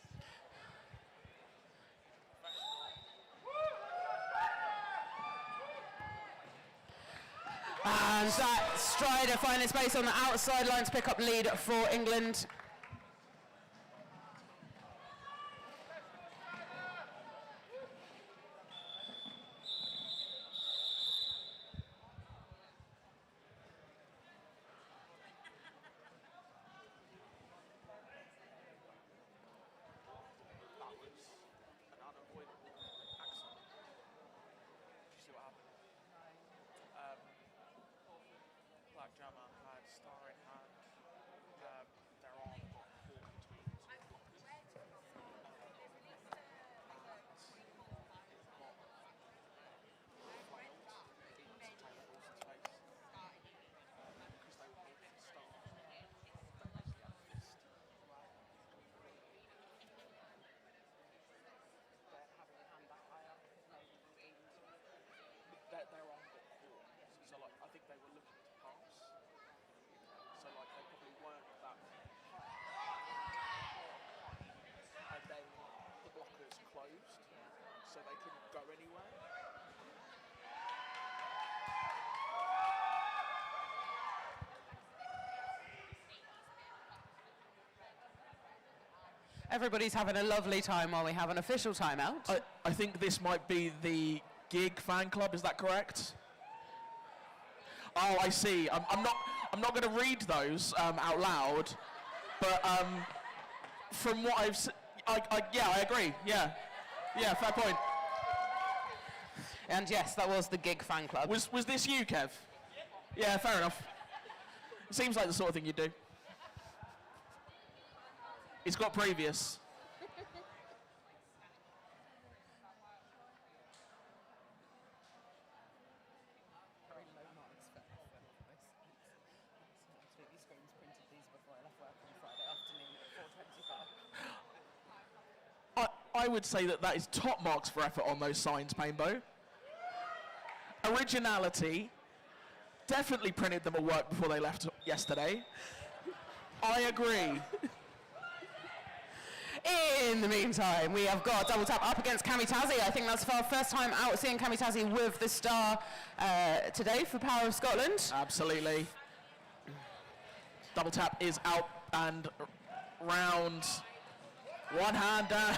And that Strider finding space on the outside line to pick up lead for England. Their arm got caught, so like I think they were looking to pass, so like they probably weren't that high, and then the blockers closed, so they couldn't go anywhere. Everybody's having a lovely time while we have an official timeout. I think this might be the Gig fan club, is that correct? Oh, I see. I'm not going to read those out loud, but from what I've yeah, I agree. Yeah, fair point. And yes, that was the Gig fan club. Was this you, Kev? Yeah, fair enough. It seems like the sort of thing you do. It's got previous. I would say that is top marks for effort on those signs, Painbow. Originality. Definitely printed them at work before they left yesterday. I agree. In the meantime, we have got double tap up against Kamitaze. I think that's our first time out seeing Kamitaze with the star today for Power of Scotland. Absolutely. Double tap is out and round. One hand down.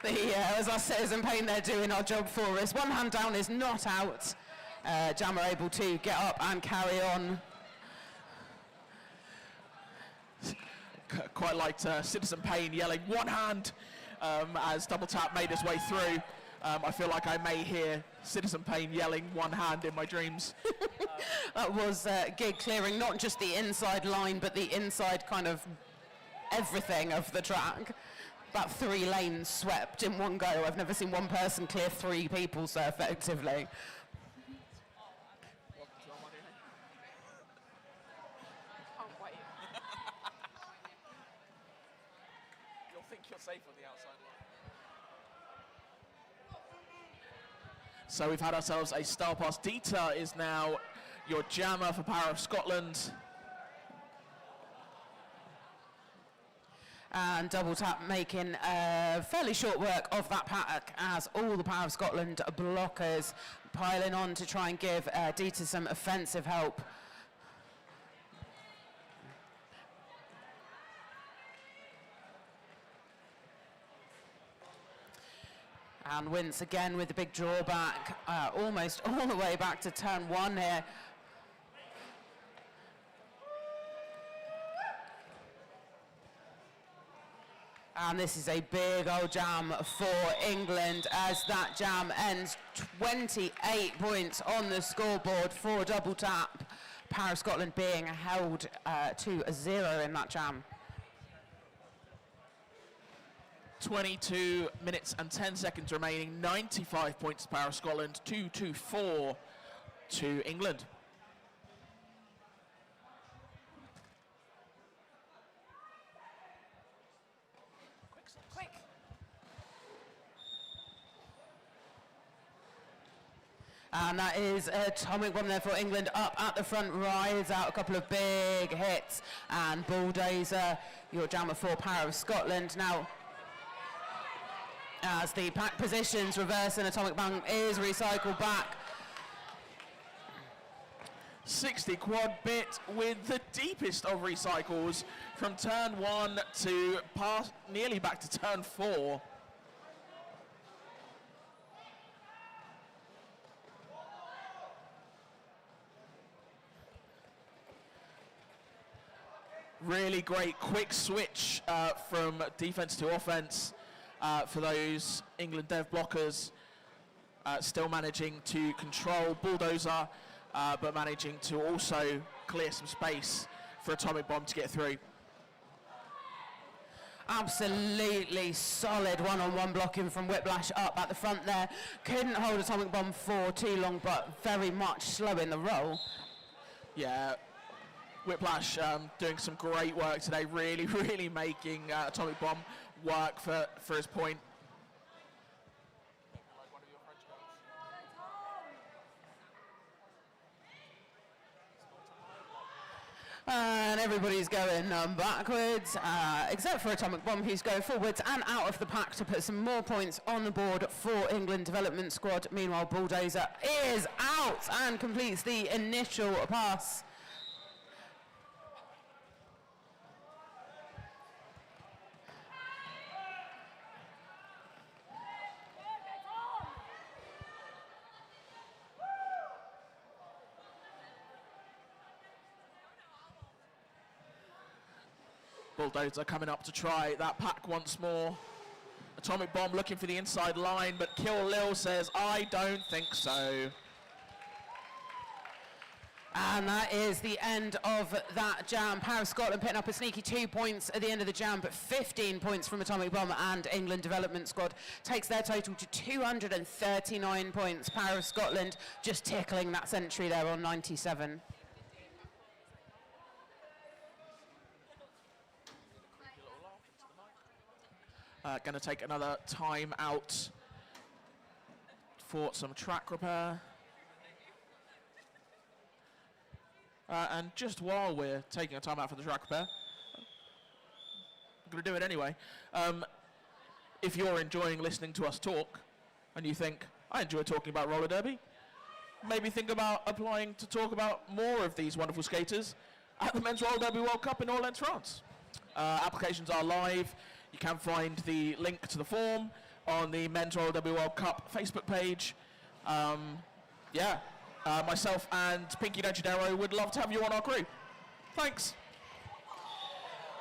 As our Citizen Pain, they're doing our job for us. One hand down is not out. Jam are able to get up and carry on. Quite liked Citizen Pain yelling one hand as Double Tap made his way through. I feel like I may hear Citizen Pain yelling one hand in my dreams. That was Gig clearing not just the inside line, but the inside kind of everything of the track. About 3 lanes swept in one go. I've never seen one person clear 3 people so effectively. Can't wait. You'll think you're safe on the outside line. So we've had ourselves a star pass. Dieter is now your jammer for Power of Scotland. And Double Tap making fairly short work of that paddock as all the Power of Scotland blockers piling on to try and give Dieter some offensive help. And Wince again with the big drawback, almost all the way back to turn 1 here. And this is a big old jam for England as that jam ends 28 points on the scoreboard for Double Tap. Power of Scotland being held to a 0 in that jam. 22 minutes and 10 seconds remaining. 95 points to Power of Scotland. 2-2-4 to England. Quick. And that is Atomic Bomb there for England up at the front, rides out a couple of big hits, and Bulldozer, your jammer for Power of Scotland. Now, as the pack positions reverse and Atomic Bomb is recycled back. 60 quad bit with the deepest of recycles from turn 1 to pass nearly back to turn 4. Really great quick switch from defense to offense for those England dev blockers, still managing to control Bulldozer, but managing to also clear some space for Atomic Bomb to get through. Absolutely solid one-on-one blocking from Whiplash up at the front there. Couldn't hold Atomic Bomb for too long, but very much slow in the roll. Yeah, Whiplash doing some great work today, really, really making Atomic Bomb work for his point. And everybody's going backwards, except for Atomic Bomb, who's going forwards and out of the pack to put some more points on the board for England Development Squad. Meanwhile, Bulldozer is out and completes the initial pass. Bulldozer coming up to try that pack once more. Atomic Bomb looking for the inside line, but Kill Lil says, I don't think so. And that is the end of that jam. Power of Scotland picking up a sneaky 2 points at the end of the jam, but 15 points from Atomic Bomb, and England Development Squad takes their total to 239 points. Power of Scotland just tickling that century there on 97. Going to take another time out for some track repair. And just while we're taking a time out for the track repair, I'm going to do it anyway. If you're enjoying listening to us talk and you think, I enjoy talking about roller derby, maybe think about applying to talk about more of these wonderful skaters at the Men's Roller Derby World Cup in Orléans, France. Applications are live. You can find the link to the form on the Men's Roller Derby World Cup Facebook page. Myself and Pinky Dodgedero would love to have you on our crew. Thanks.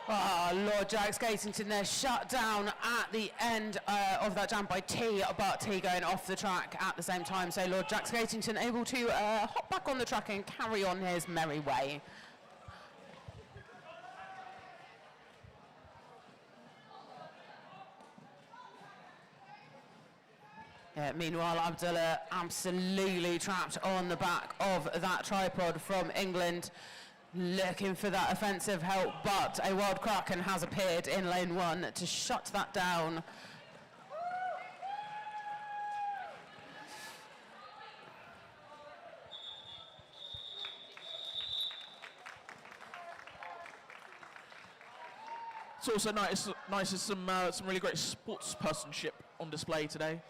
Lord Jack Skatington there shut down at the end of that jam by T, but T going off the track at the same time. So Lord Jack Skatington able to hop back on the track and carry on his merry way. Meanwhile, Abdullah absolutely trapped on the back of that tripod from England, looking for that offensive help, but a Wild Kraken has appeared in lane 1 to shut that down. It's also nice as some really great sportspersonship on display today.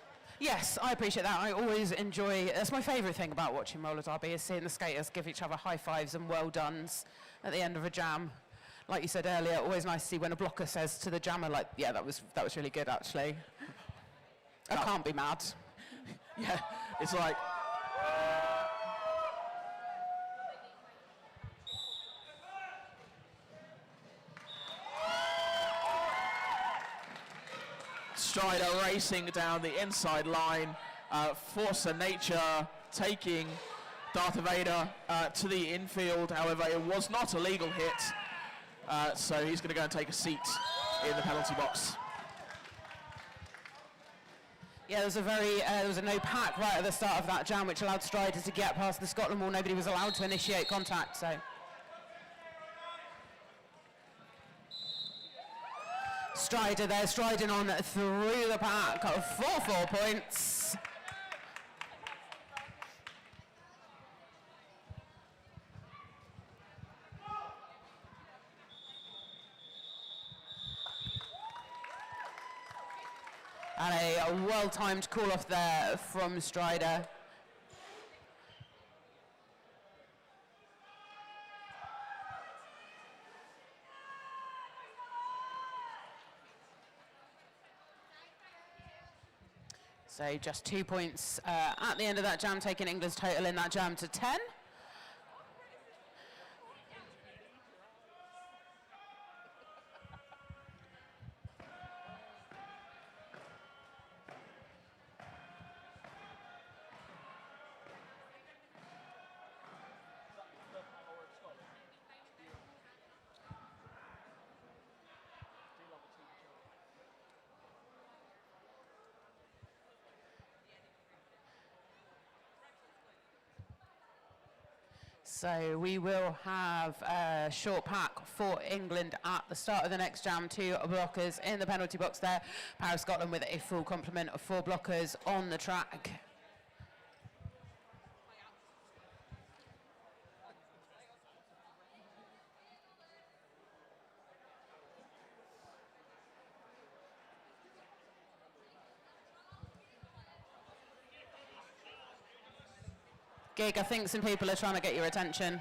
Yes, I appreciate that. I always enjoy, that's my favourite thing about watching roller derby, is seeing the skaters give each other high fives and well dones at the end of a jam. Like you said earlier, always nice to see when a blocker says to the jammer, like, yeah, that was really good actually. I can't be mad. Yeah, it's like, Strider racing down the inside line, Force of Nature taking Darth Vader to the infield. However, it was not a legal hit, so he's going to go and take a seat in the penalty box. Yeah, there was a no pack right at the start of that jam, which allowed Strider to get past the Scotland wall. Nobody was allowed to initiate contact, so. Strider there, striding on through the pack, 4 points. And a well-timed call-off there from Strider. So just 2 points at the end of that jam, taking England's total in that jam to 10. So we will have a short pack for England at the start of the next jam. 2 blockers in the penalty box there. Power of Scotland with a full complement of 4 blockers on the track. Gig, I think some people are trying to get your attention.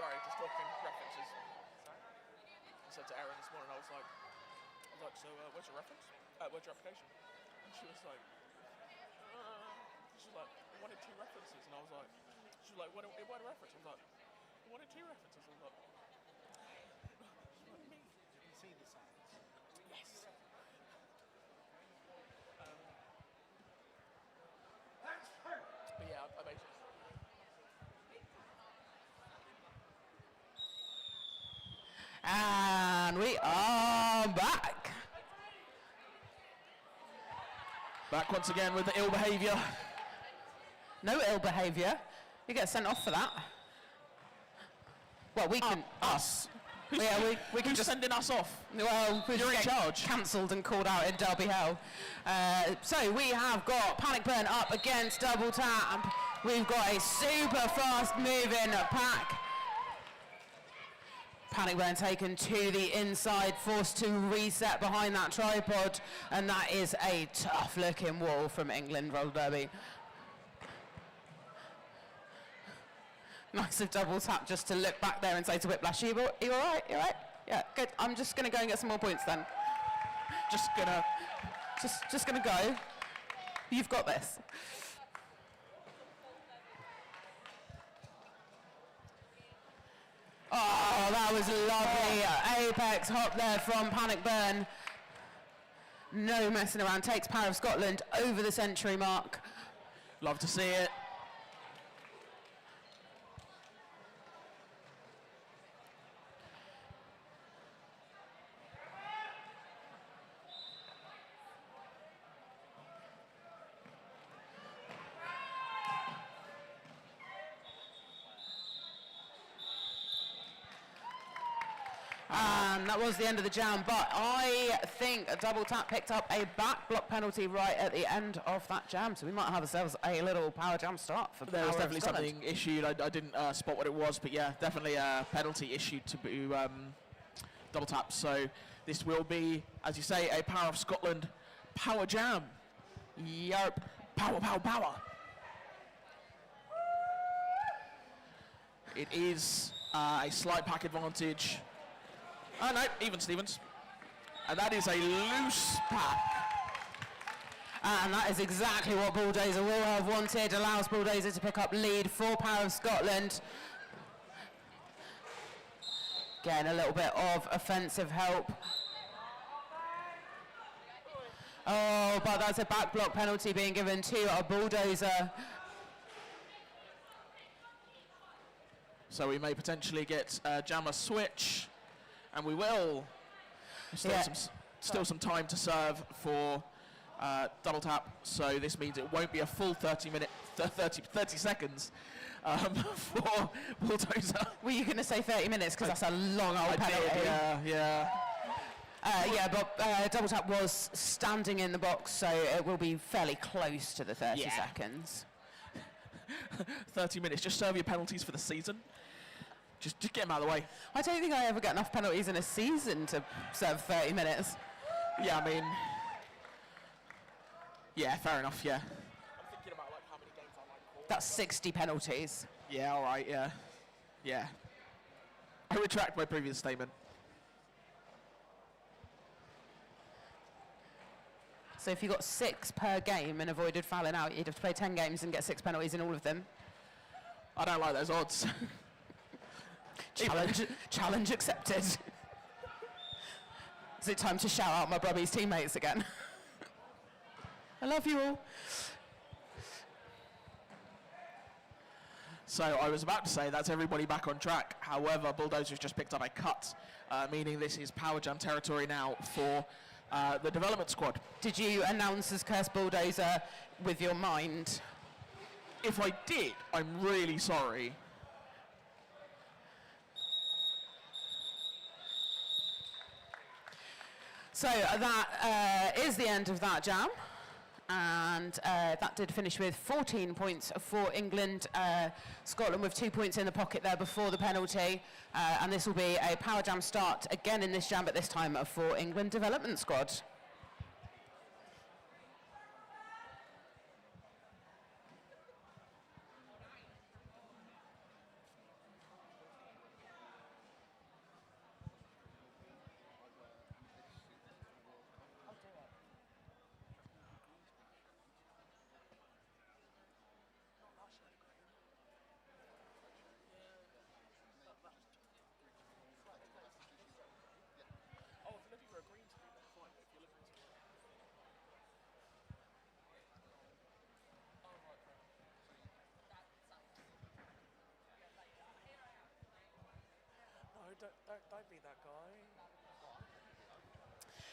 Sorry, just talking references. I said to Erin this morning, I was like, so where's your reference? Where's your application? And she was like, I wanted 2 references. And I was like, she was like, what a reference? I was like, I wanted 2 references. I was like, me. You can see the signs. Yes. But yeah, I basically. And we are back. Back once again with the ill behaviour. No ill behaviour. You get sent off for that. Well, we can... Us. We can Who's just... sending us off? Well, we You're in get charge. Cancelled and called out in Derby Hell. So we have got Panic Burn up against Double Tap. We've got a super fast moving pack. Panic Burn taken to the inside, forced to reset behind that tripod, and that is a tough looking wall from England Roller Derby. Nice of Double Tap just to look back there and say to Whiplash, you all right? You all right? Yeah, good. I'm just going to go and get some more points then. Just gonna go. You've got this. Oh, that was lovely. Apex hop there from Panic Burn. No messing around. Takes Power of Scotland over the century mark. Love to see it. And that was the end of the jam, but I think a double tap picked up a back block penalty right at the end of that jam, so we might have ourselves a little power jam start for There was Power of definitely Scotland. something issued. I didn't spot what it was, but yeah, definitely a penalty issued to double tap. So this will be, as you say, a Power of Scotland power jam. Yarp. Power, power, power. It is a slight pack advantage. Oh no, even Stevens. And that is a loose pack. And that is exactly what Bulldozer will have wanted. Allows Bulldozer to pick up lead for Power of Scotland. Getting a little bit of offensive help. Oh, but that's a back block penalty being given to a Bulldozer. So we may potentially get jammer switch, and we will. Still some time to serve for double tap, so this means it won't be a full 30 seconds for Bulldozer. Were you going to say 30 minutes? Because that's a long old penalty. Yeah. But double tap was standing in the box, so it will be fairly close to the 30 seconds. 30 minutes. Just serve your penalties for the season. Just get them out of the way. I don't think I ever get enough penalties in a season to serve 30 minutes. Yeah, I mean, yeah, fair enough. Yeah. I'm thinking about like how many games I might call. That's 60 penalties. Yeah. All right. Yeah. I retract my previous statement. So if you got 6 per game and avoided fouling out, you'd have to play 10 games and get 6 penalties in all of them. I don't like those odds. Challenge accepted. Is it time to shout out my Brummies teammates again? I love you all. So I was about to say that's everybody back on track. However, Bulldozer's just picked up a cut, meaning this is power jam territory now for the development squad. Did you announce as Curse Bulldozer with your mind? If I did, I'm really sorry. So that is the end of that jam. And that did finish with 14 points for England. Scotland with 2 points in the pocket there before the penalty. And this will be a power jam start again in this jam, but this time for England development squad. Don't be that guy.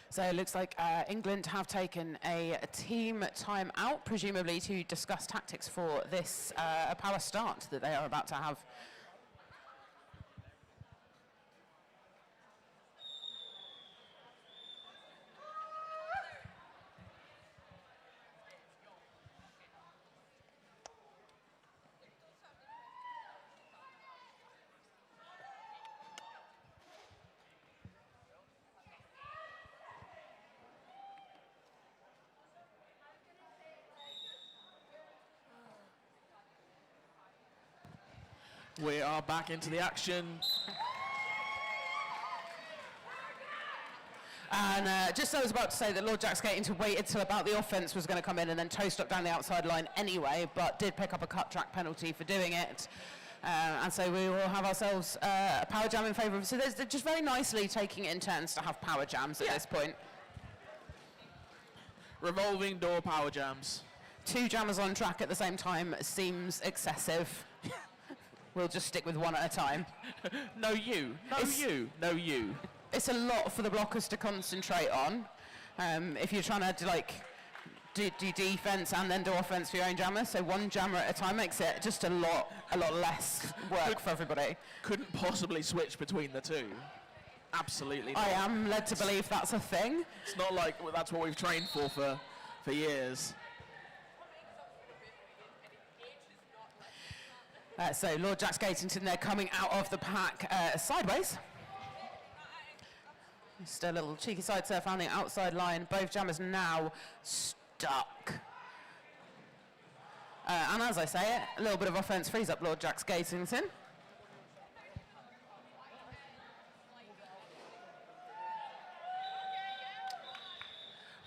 So it looks like England have taken a team time out, presumably to discuss tactics for this power start that they are about to have. We are back into the action. And just I was about to say that Lord Jack Skating to wait until about the offence was going to come in and then toe stuck down the outside line anyway, but did pick up a cut track penalty for doing it. And so we will have ourselves a power jam in favour of. So they're just very nicely taking it in turns to have power jams at this point. Revolving door power jams. 2 jammers on track at the same time seems excessive. We'll just stick with 1 at a time. No you. No you. It's a lot for the blockers to concentrate on. If you're trying to do defense and then do offense for your own jammer, so 1 jammer at a time makes it just a lot less work for everybody. Couldn't possibly switch between the two. Absolutely I not. am led to believe that's a thing. It's not like that's what we've trained for years. So Lord Jack Skatington there coming out of the pack sideways. Just a little cheeky side surf on the outside line. Both jammers now stuck. And as I say it, a little bit of offence frees up Lord Jack Skatington.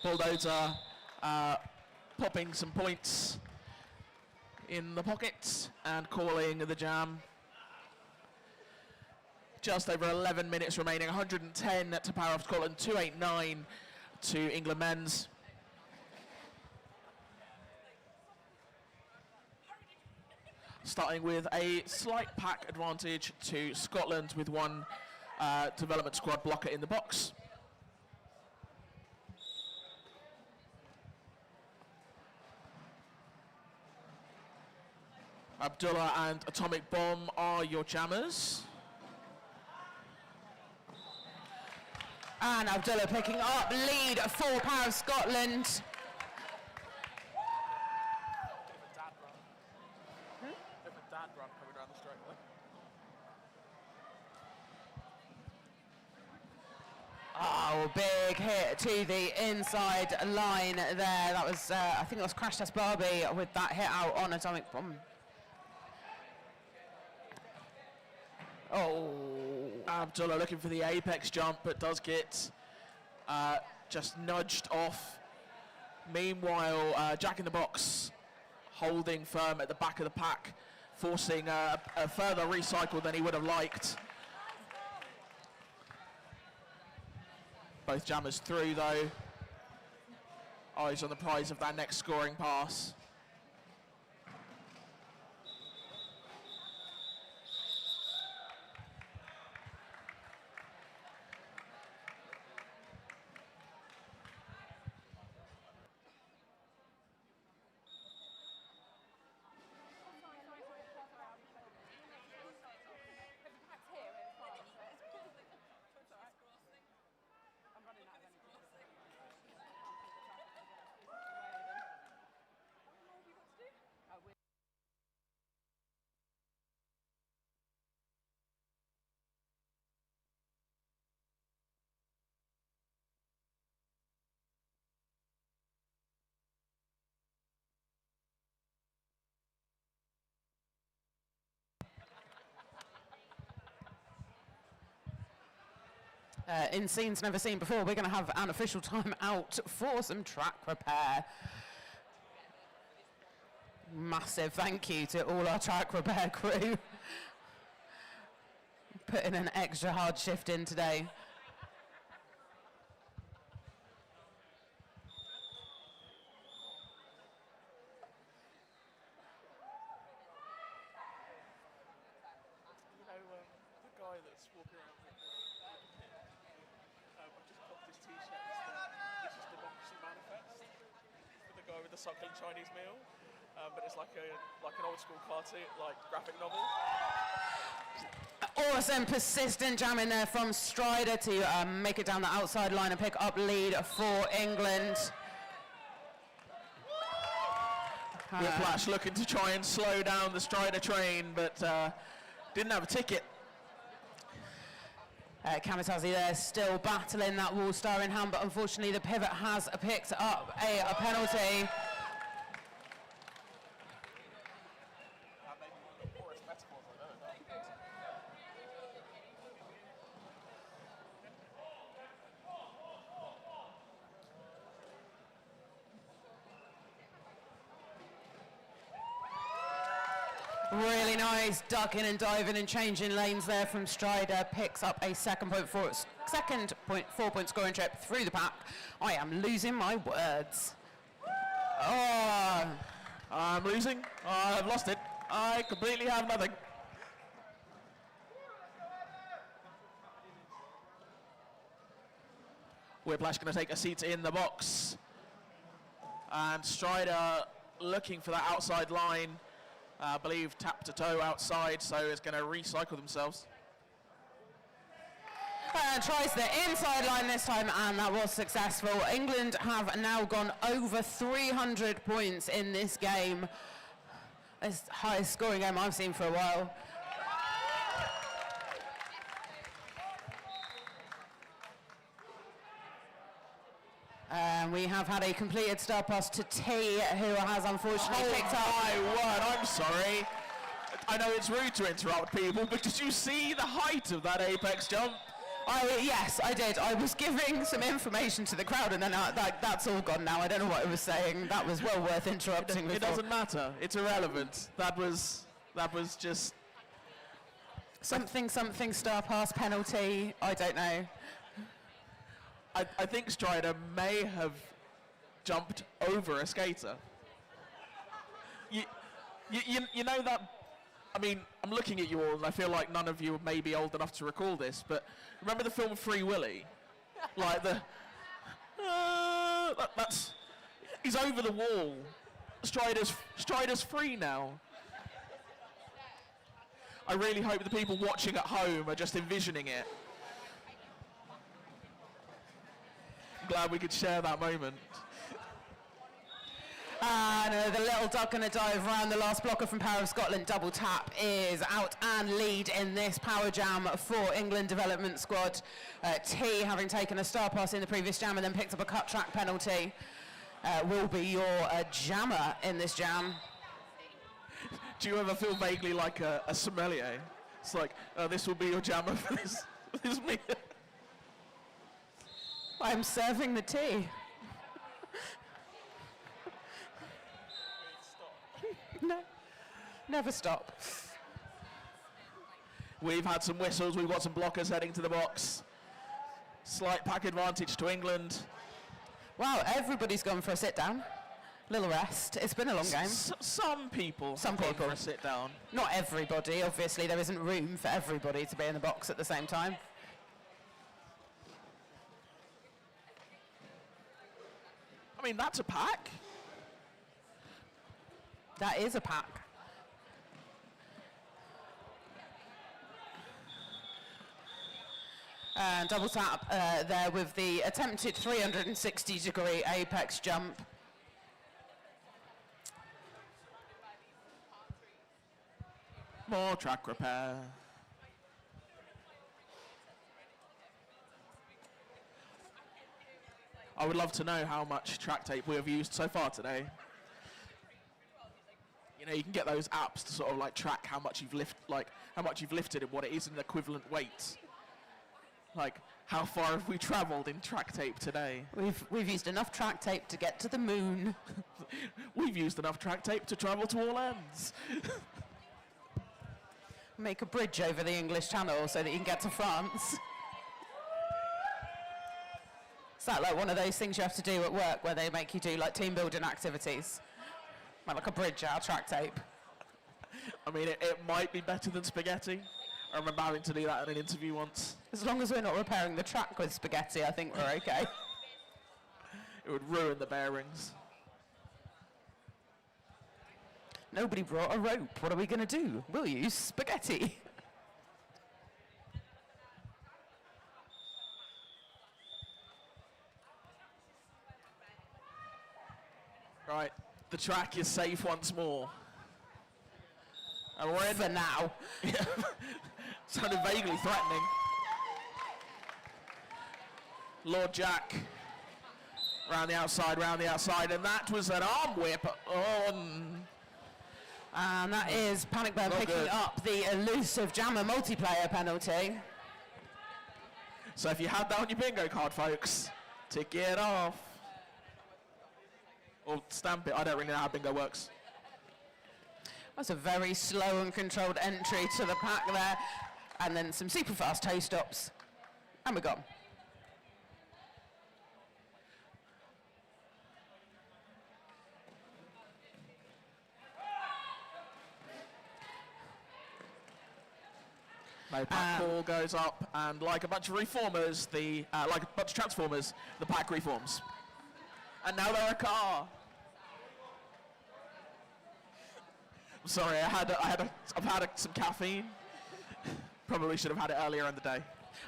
Bulldozer popping some points in the pockets and calling the jam. Just over 11 minutes remaining, 110 to Power of Scotland, 289 to England men's. Starting with a slight pack advantage to Scotland with one development squad blocker in the box. Abdullah and Atomic Bomb are your jammers. And Abdullah picking up lead for Power of Scotland. Oh, big hit to the inside line there. That was, I think it was Crash Test Barbie with that hit out on Atomic Bomb. Oh. Abdullah looking for the apex jump, but does get just nudged off. Meanwhile, Jack in the Box holding firm at the back of the pack, forcing a further recycle than he would have liked. Both jammers through though. Eyes on the prize of that next scoring pass. In scenes never seen before, we're going to have an official time out for some track repair. Massive thank you to all our track repair crew. Putting an extra hard shift in today. Suckling Chinese meal, but it's like an old school cartoon, like graphic novel. Awesome, persistent jam in there from Strider to make it down the outside line and pick up lead for England. Whiplash looking to try and slow down the Strider train, but didn't have a ticket. Kamikaze there still battling that wall star in hand, but unfortunately the pivot has picked up a penalty. Really nice ducking and diving and changing lanes there from Strider. Picks up a second point 4 point scoring trip through the pack. I am losing my words. Oh, I'm losing. I've lost it. I completely have nothing. Whiplash going to take a seat in the box. And Strider looking for that outside line. I believe tap to toe outside, so it's going to recycle themselves. Tries the inside line this time, and that was successful. England have now gone over 300 points in this game. It's the highest scoring game I've seen for a while. And we have had a completed star pass to T, who has unfortunately picked up. My word, I'm sorry. I know it's rude to interrupt people, but did you see the height of that apex jump? Yes, I did. I was giving some information to the crowd, and then that's all gone now. I don't know what I was saying. That was well worth interrupting. It doesn't matter. It's irrelevant. That was just something star pass penalty. I don't know. I think Strider may have jumped over a skater. You know that. I mean, I'm looking at you all, and I feel like none of you may be old enough to recall this, but remember the film Free Willy? Like that's he's over the wall. Strider's free now. I really hope the people watching at home are just envisioning it. I'm glad we could share that moment. And the little duck going to dive around the last blocker from Power of Scotland. Double tap is out and lead in this power jam for England development squad. T, having taken a star pass in the previous jam and then picked up a cut track penalty, will be your jammer in this jam. Do you ever feel vaguely like a sommelier? It's like, this will be your jammer for this meal. I'm serving the tea. No, never stop. We've had some whistles, we've got some blockers heading to the box. Slight pack advantage to England. Wow, everybody's gone for a sit down. Little rest. It's been a long game. Some people. Some people. For a sit down. Not everybody. Obviously, there isn't room for everybody to be in the box at the same time. I mean, that's a pack. That is a pack. And double tap there with the attempted 360-degree apex jump. More track repair. I would love to know how much track tape we have used so far today. You know, you can get those apps to sort of like track how much you've lifted and what it is in equivalent weight. Like, how far have we travelled in track tape today? We've used enough track tape to get to the moon. We've used enough track tape to travel to all ends. Make a bridge over the English Channel so that you can get to France. Is that like one of those things you have to do at work where they make you do like team building activities? Like a bridge out of track tape. I mean, it might be better than spaghetti. I remember having to do that in an interview once. As long as we're not repairing the track with spaghetti, I think we're okay. It would ruin the bearings. Nobody brought a rope. What are we going to do? We'll use spaghetti. Right, the track is safe once more. And we're in for now. Yeah. Sounded vaguely threatening. Lord Jack. Round the outside, and that was an arm whip on. And that is Panic Burn picking up the elusive jammer multiplayer penalty. So if you had that on your bingo card, folks, tick it off. Or stamp it. I don't really know how bingo works. That's a very slow and controlled entry to the pack there. And then some super fast toe stops. And we're gone. No pack ball goes up, and like a bunch of reformers, like a bunch of transformers, the pack reforms. And now they're a car. I'm sorry, I've had some caffeine. Probably should have had it earlier in the day.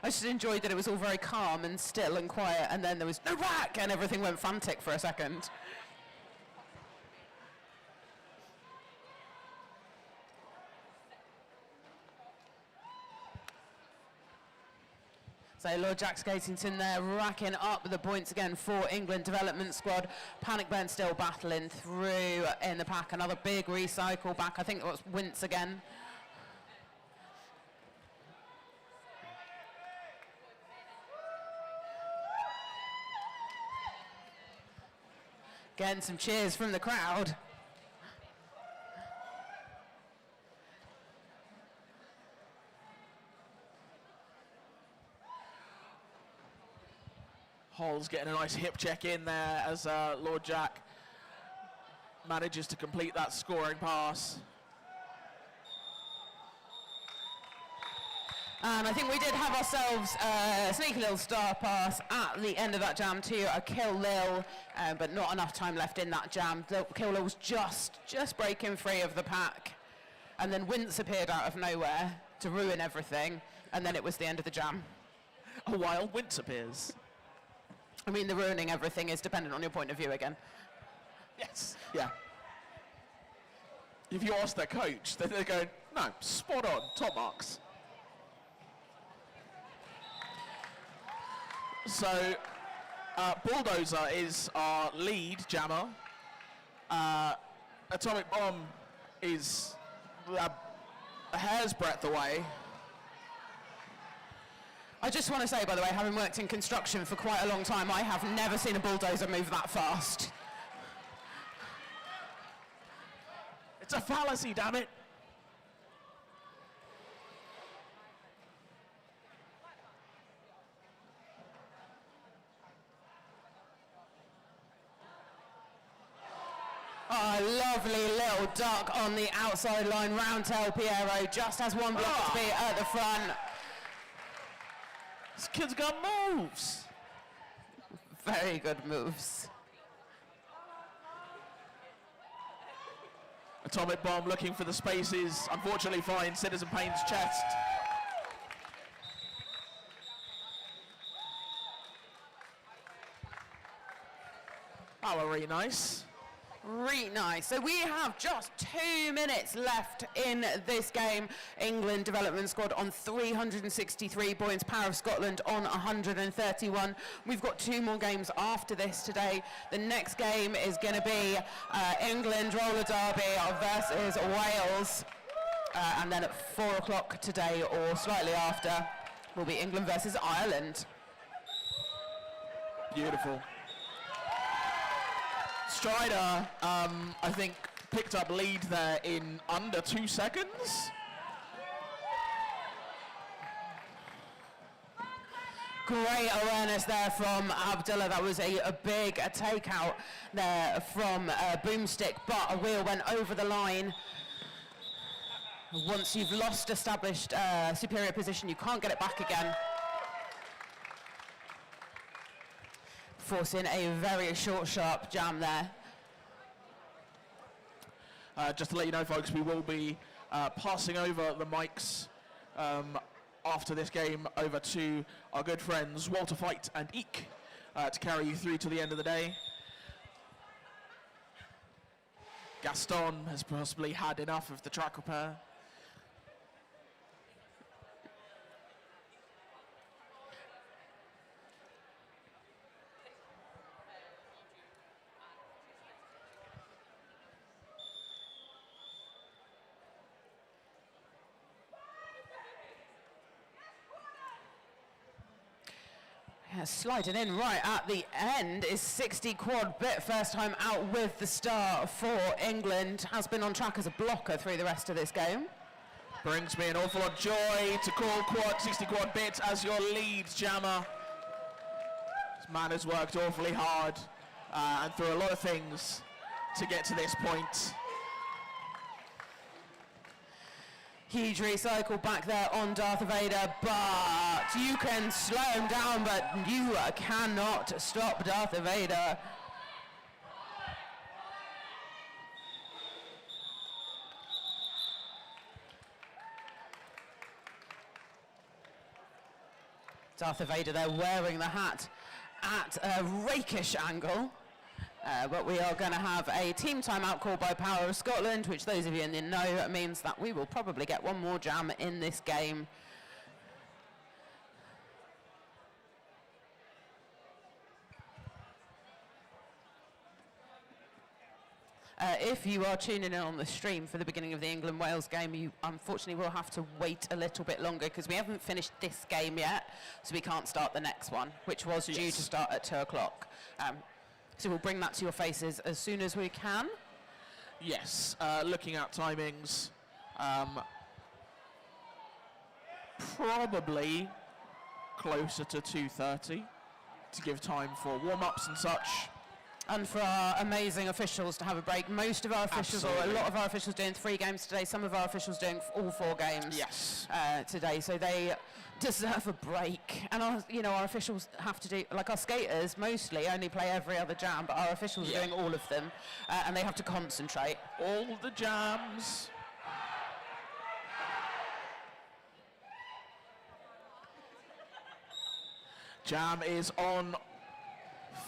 I just enjoyed that it was all very calm and still and quiet, and then there was no rack, and everything went frantic for a second. So Lord Jack Skatington there racking up the points again for England development squad. Panic Ben still battling through in the pack. Another big recycle back. I think it was Wince again. Getting some cheers from the crowd. Holl's getting a nice hip check in there as Lord Jack manages to complete that scoring pass. And I think we did have ourselves a sneaky little star pass at the end of that jam to a Kill Lil, but not enough time left in that jam. Kill Lil was just breaking free of the pack, and then Wince appeared out of nowhere to ruin everything, and then it was the end of the jam. A wild Wince appears. I mean, the ruining everything is dependent on your point of view again. Yes, yeah. If you ask their coach, they're going, no, spot on, top marks. So, Bulldozer is our lead jammer. Atomic Bomb is a hair's breadth away. I just want to say, by the way, having worked in construction for quite a long time, I have never seen a bulldozer move that fast. It's a fallacy, damn it. Oh, lovely little duck on the outside line, round tail Piero, just has one block to be at the front. This kid's got moves. Very good moves. Atomic Bomb looking for the spaces, unfortunately finds Citizen Payne's chest. That was really nice. Really nice. So we have just 2 minutes left in this game. England development squad on 363 points. Power of Scotland on 131. We've got 2 more games after this today. The next game is going to be England roller derby versus Wales. And then at 4 o'clock today or slightly after will be England versus Ireland. Beautiful. Strider, I think, picked up lead there in under 2 seconds. Great awareness there from Abdullah. That was a big takeout there from Boomstick, but a wheel went over the line. Once you've lost established superior position, you can't get it back again. Forcing a very short, sharp jam there. Just to let you know, folks, we will be passing over the mics after this game over to our good friends Walter Fight and Eek to carry you through to the end of the day. Gaston has possibly had enough of the track repair. Sliding in right at the end is 60 quad bit, first time out with the star for England, has been on track as a blocker through the rest of this game. Brings me an awful lot of joy to call quad 60 quad bit as your lead jammer. This man has worked awfully hard and through a lot of things to get to this point. Huge recycle back there on Darth Vader, but you can slow him down, but you cannot stop Darth Vader. Darth Vader there wearing the hat at a rakish angle. But we are going to have a team timeout called by Power of Scotland, which those of you in the know means that we will probably get one more jam in this game. If you are tuning in on the stream for the beginning of the England-Wales game, you unfortunately will have to wait a little bit longer because we haven't finished this game yet, so we can't start the next one, which was due to start at 2 o'clock. So we'll bring that to your faces as soon as we can. Yes, looking at timings, probably closer to 2:30 to give time for warm-ups and such. And for our amazing officials to have a break. Most of our officials, or a lot of our officials, doing 3 games today. Some of our officials doing all 4 games today. So they deserve a break. And our officials have to do, like our skaters mostly only play every other jam, but our officials are doing all of them, and they have to concentrate. All the jams. Jam is on.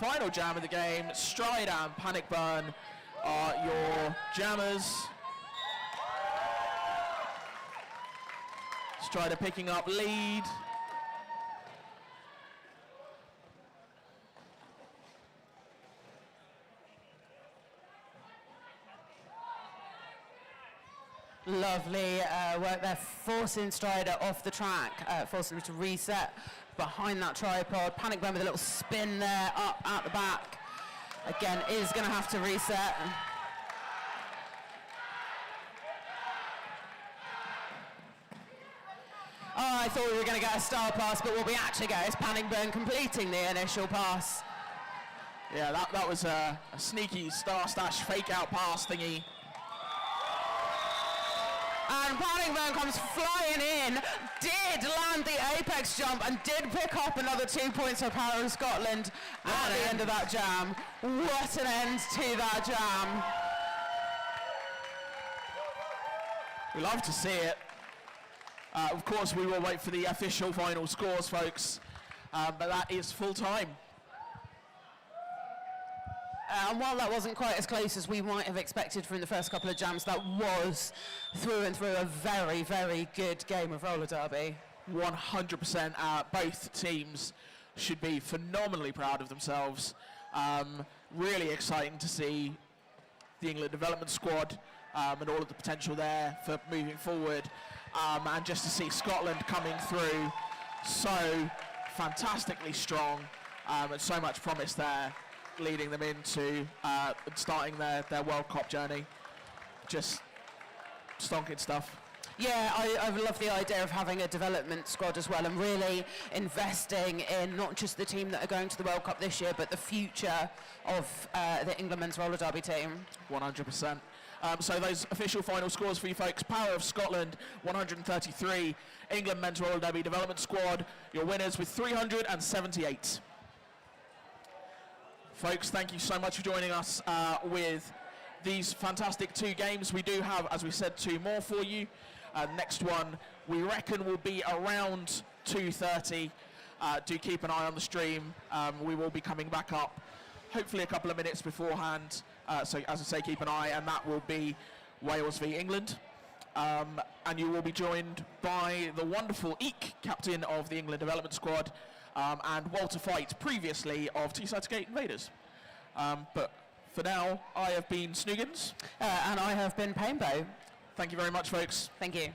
Final jam of the game. Stride and Panic Burn are your jammers. Strider picking up lead. Lovely work there, forcing Strider off the track, forcing him to reset behind that tripod. Panic Burn with a little spin there, up at the back. Again, is going to have to reset. Oh, I thought we were going to get a star pass, but what we actually get is Panic Burn completing the initial pass. Yeah, that was a sneaky star stash fake out pass thingy. And Panic Burn comes flying in, did land the apex jump and did pick up another 2 points for Power of Scotland at the end of that jam. What an end to that jam. We love to see it. Of course, we will wait for the official final scores, folks, but that is full time. And while that wasn't quite as close as we might have expected from the first couple of jams, that was through and through a very, very good game of roller derby. 100%. Both teams should be phenomenally proud of themselves. Really exciting to see the England development squad and all of the potential there for moving forward. And just to see Scotland coming through so fantastically strong and so much promise there, leading them into starting their World Cup journey. Just stonking stuff. Yeah, I love the idea of having a development squad as well and really investing in not just the team that are going to the World Cup this year, but the future of the England men's roller derby team. 100%. So those official final scores for you folks: Power of Scotland 133, England men's roller derby development squad, your winners with 378. Folks, thank you so much for joining us with these fantastic 2 games. We do have, as we said, 2 more for you. Next one, we reckon, will be around 2:30. Do keep an eye on the stream. We will be coming back up, hopefully a couple of minutes beforehand. So, as I say, keep an eye, and that will be Wales v England. And you will be joined by the wonderful Eek, captain of the England development squad, and Walter Fight, previously of Teesside Skate Invaders. But for now, I have been Snoogans. And I have been Painbow. Thank you very much, folks. Thank you.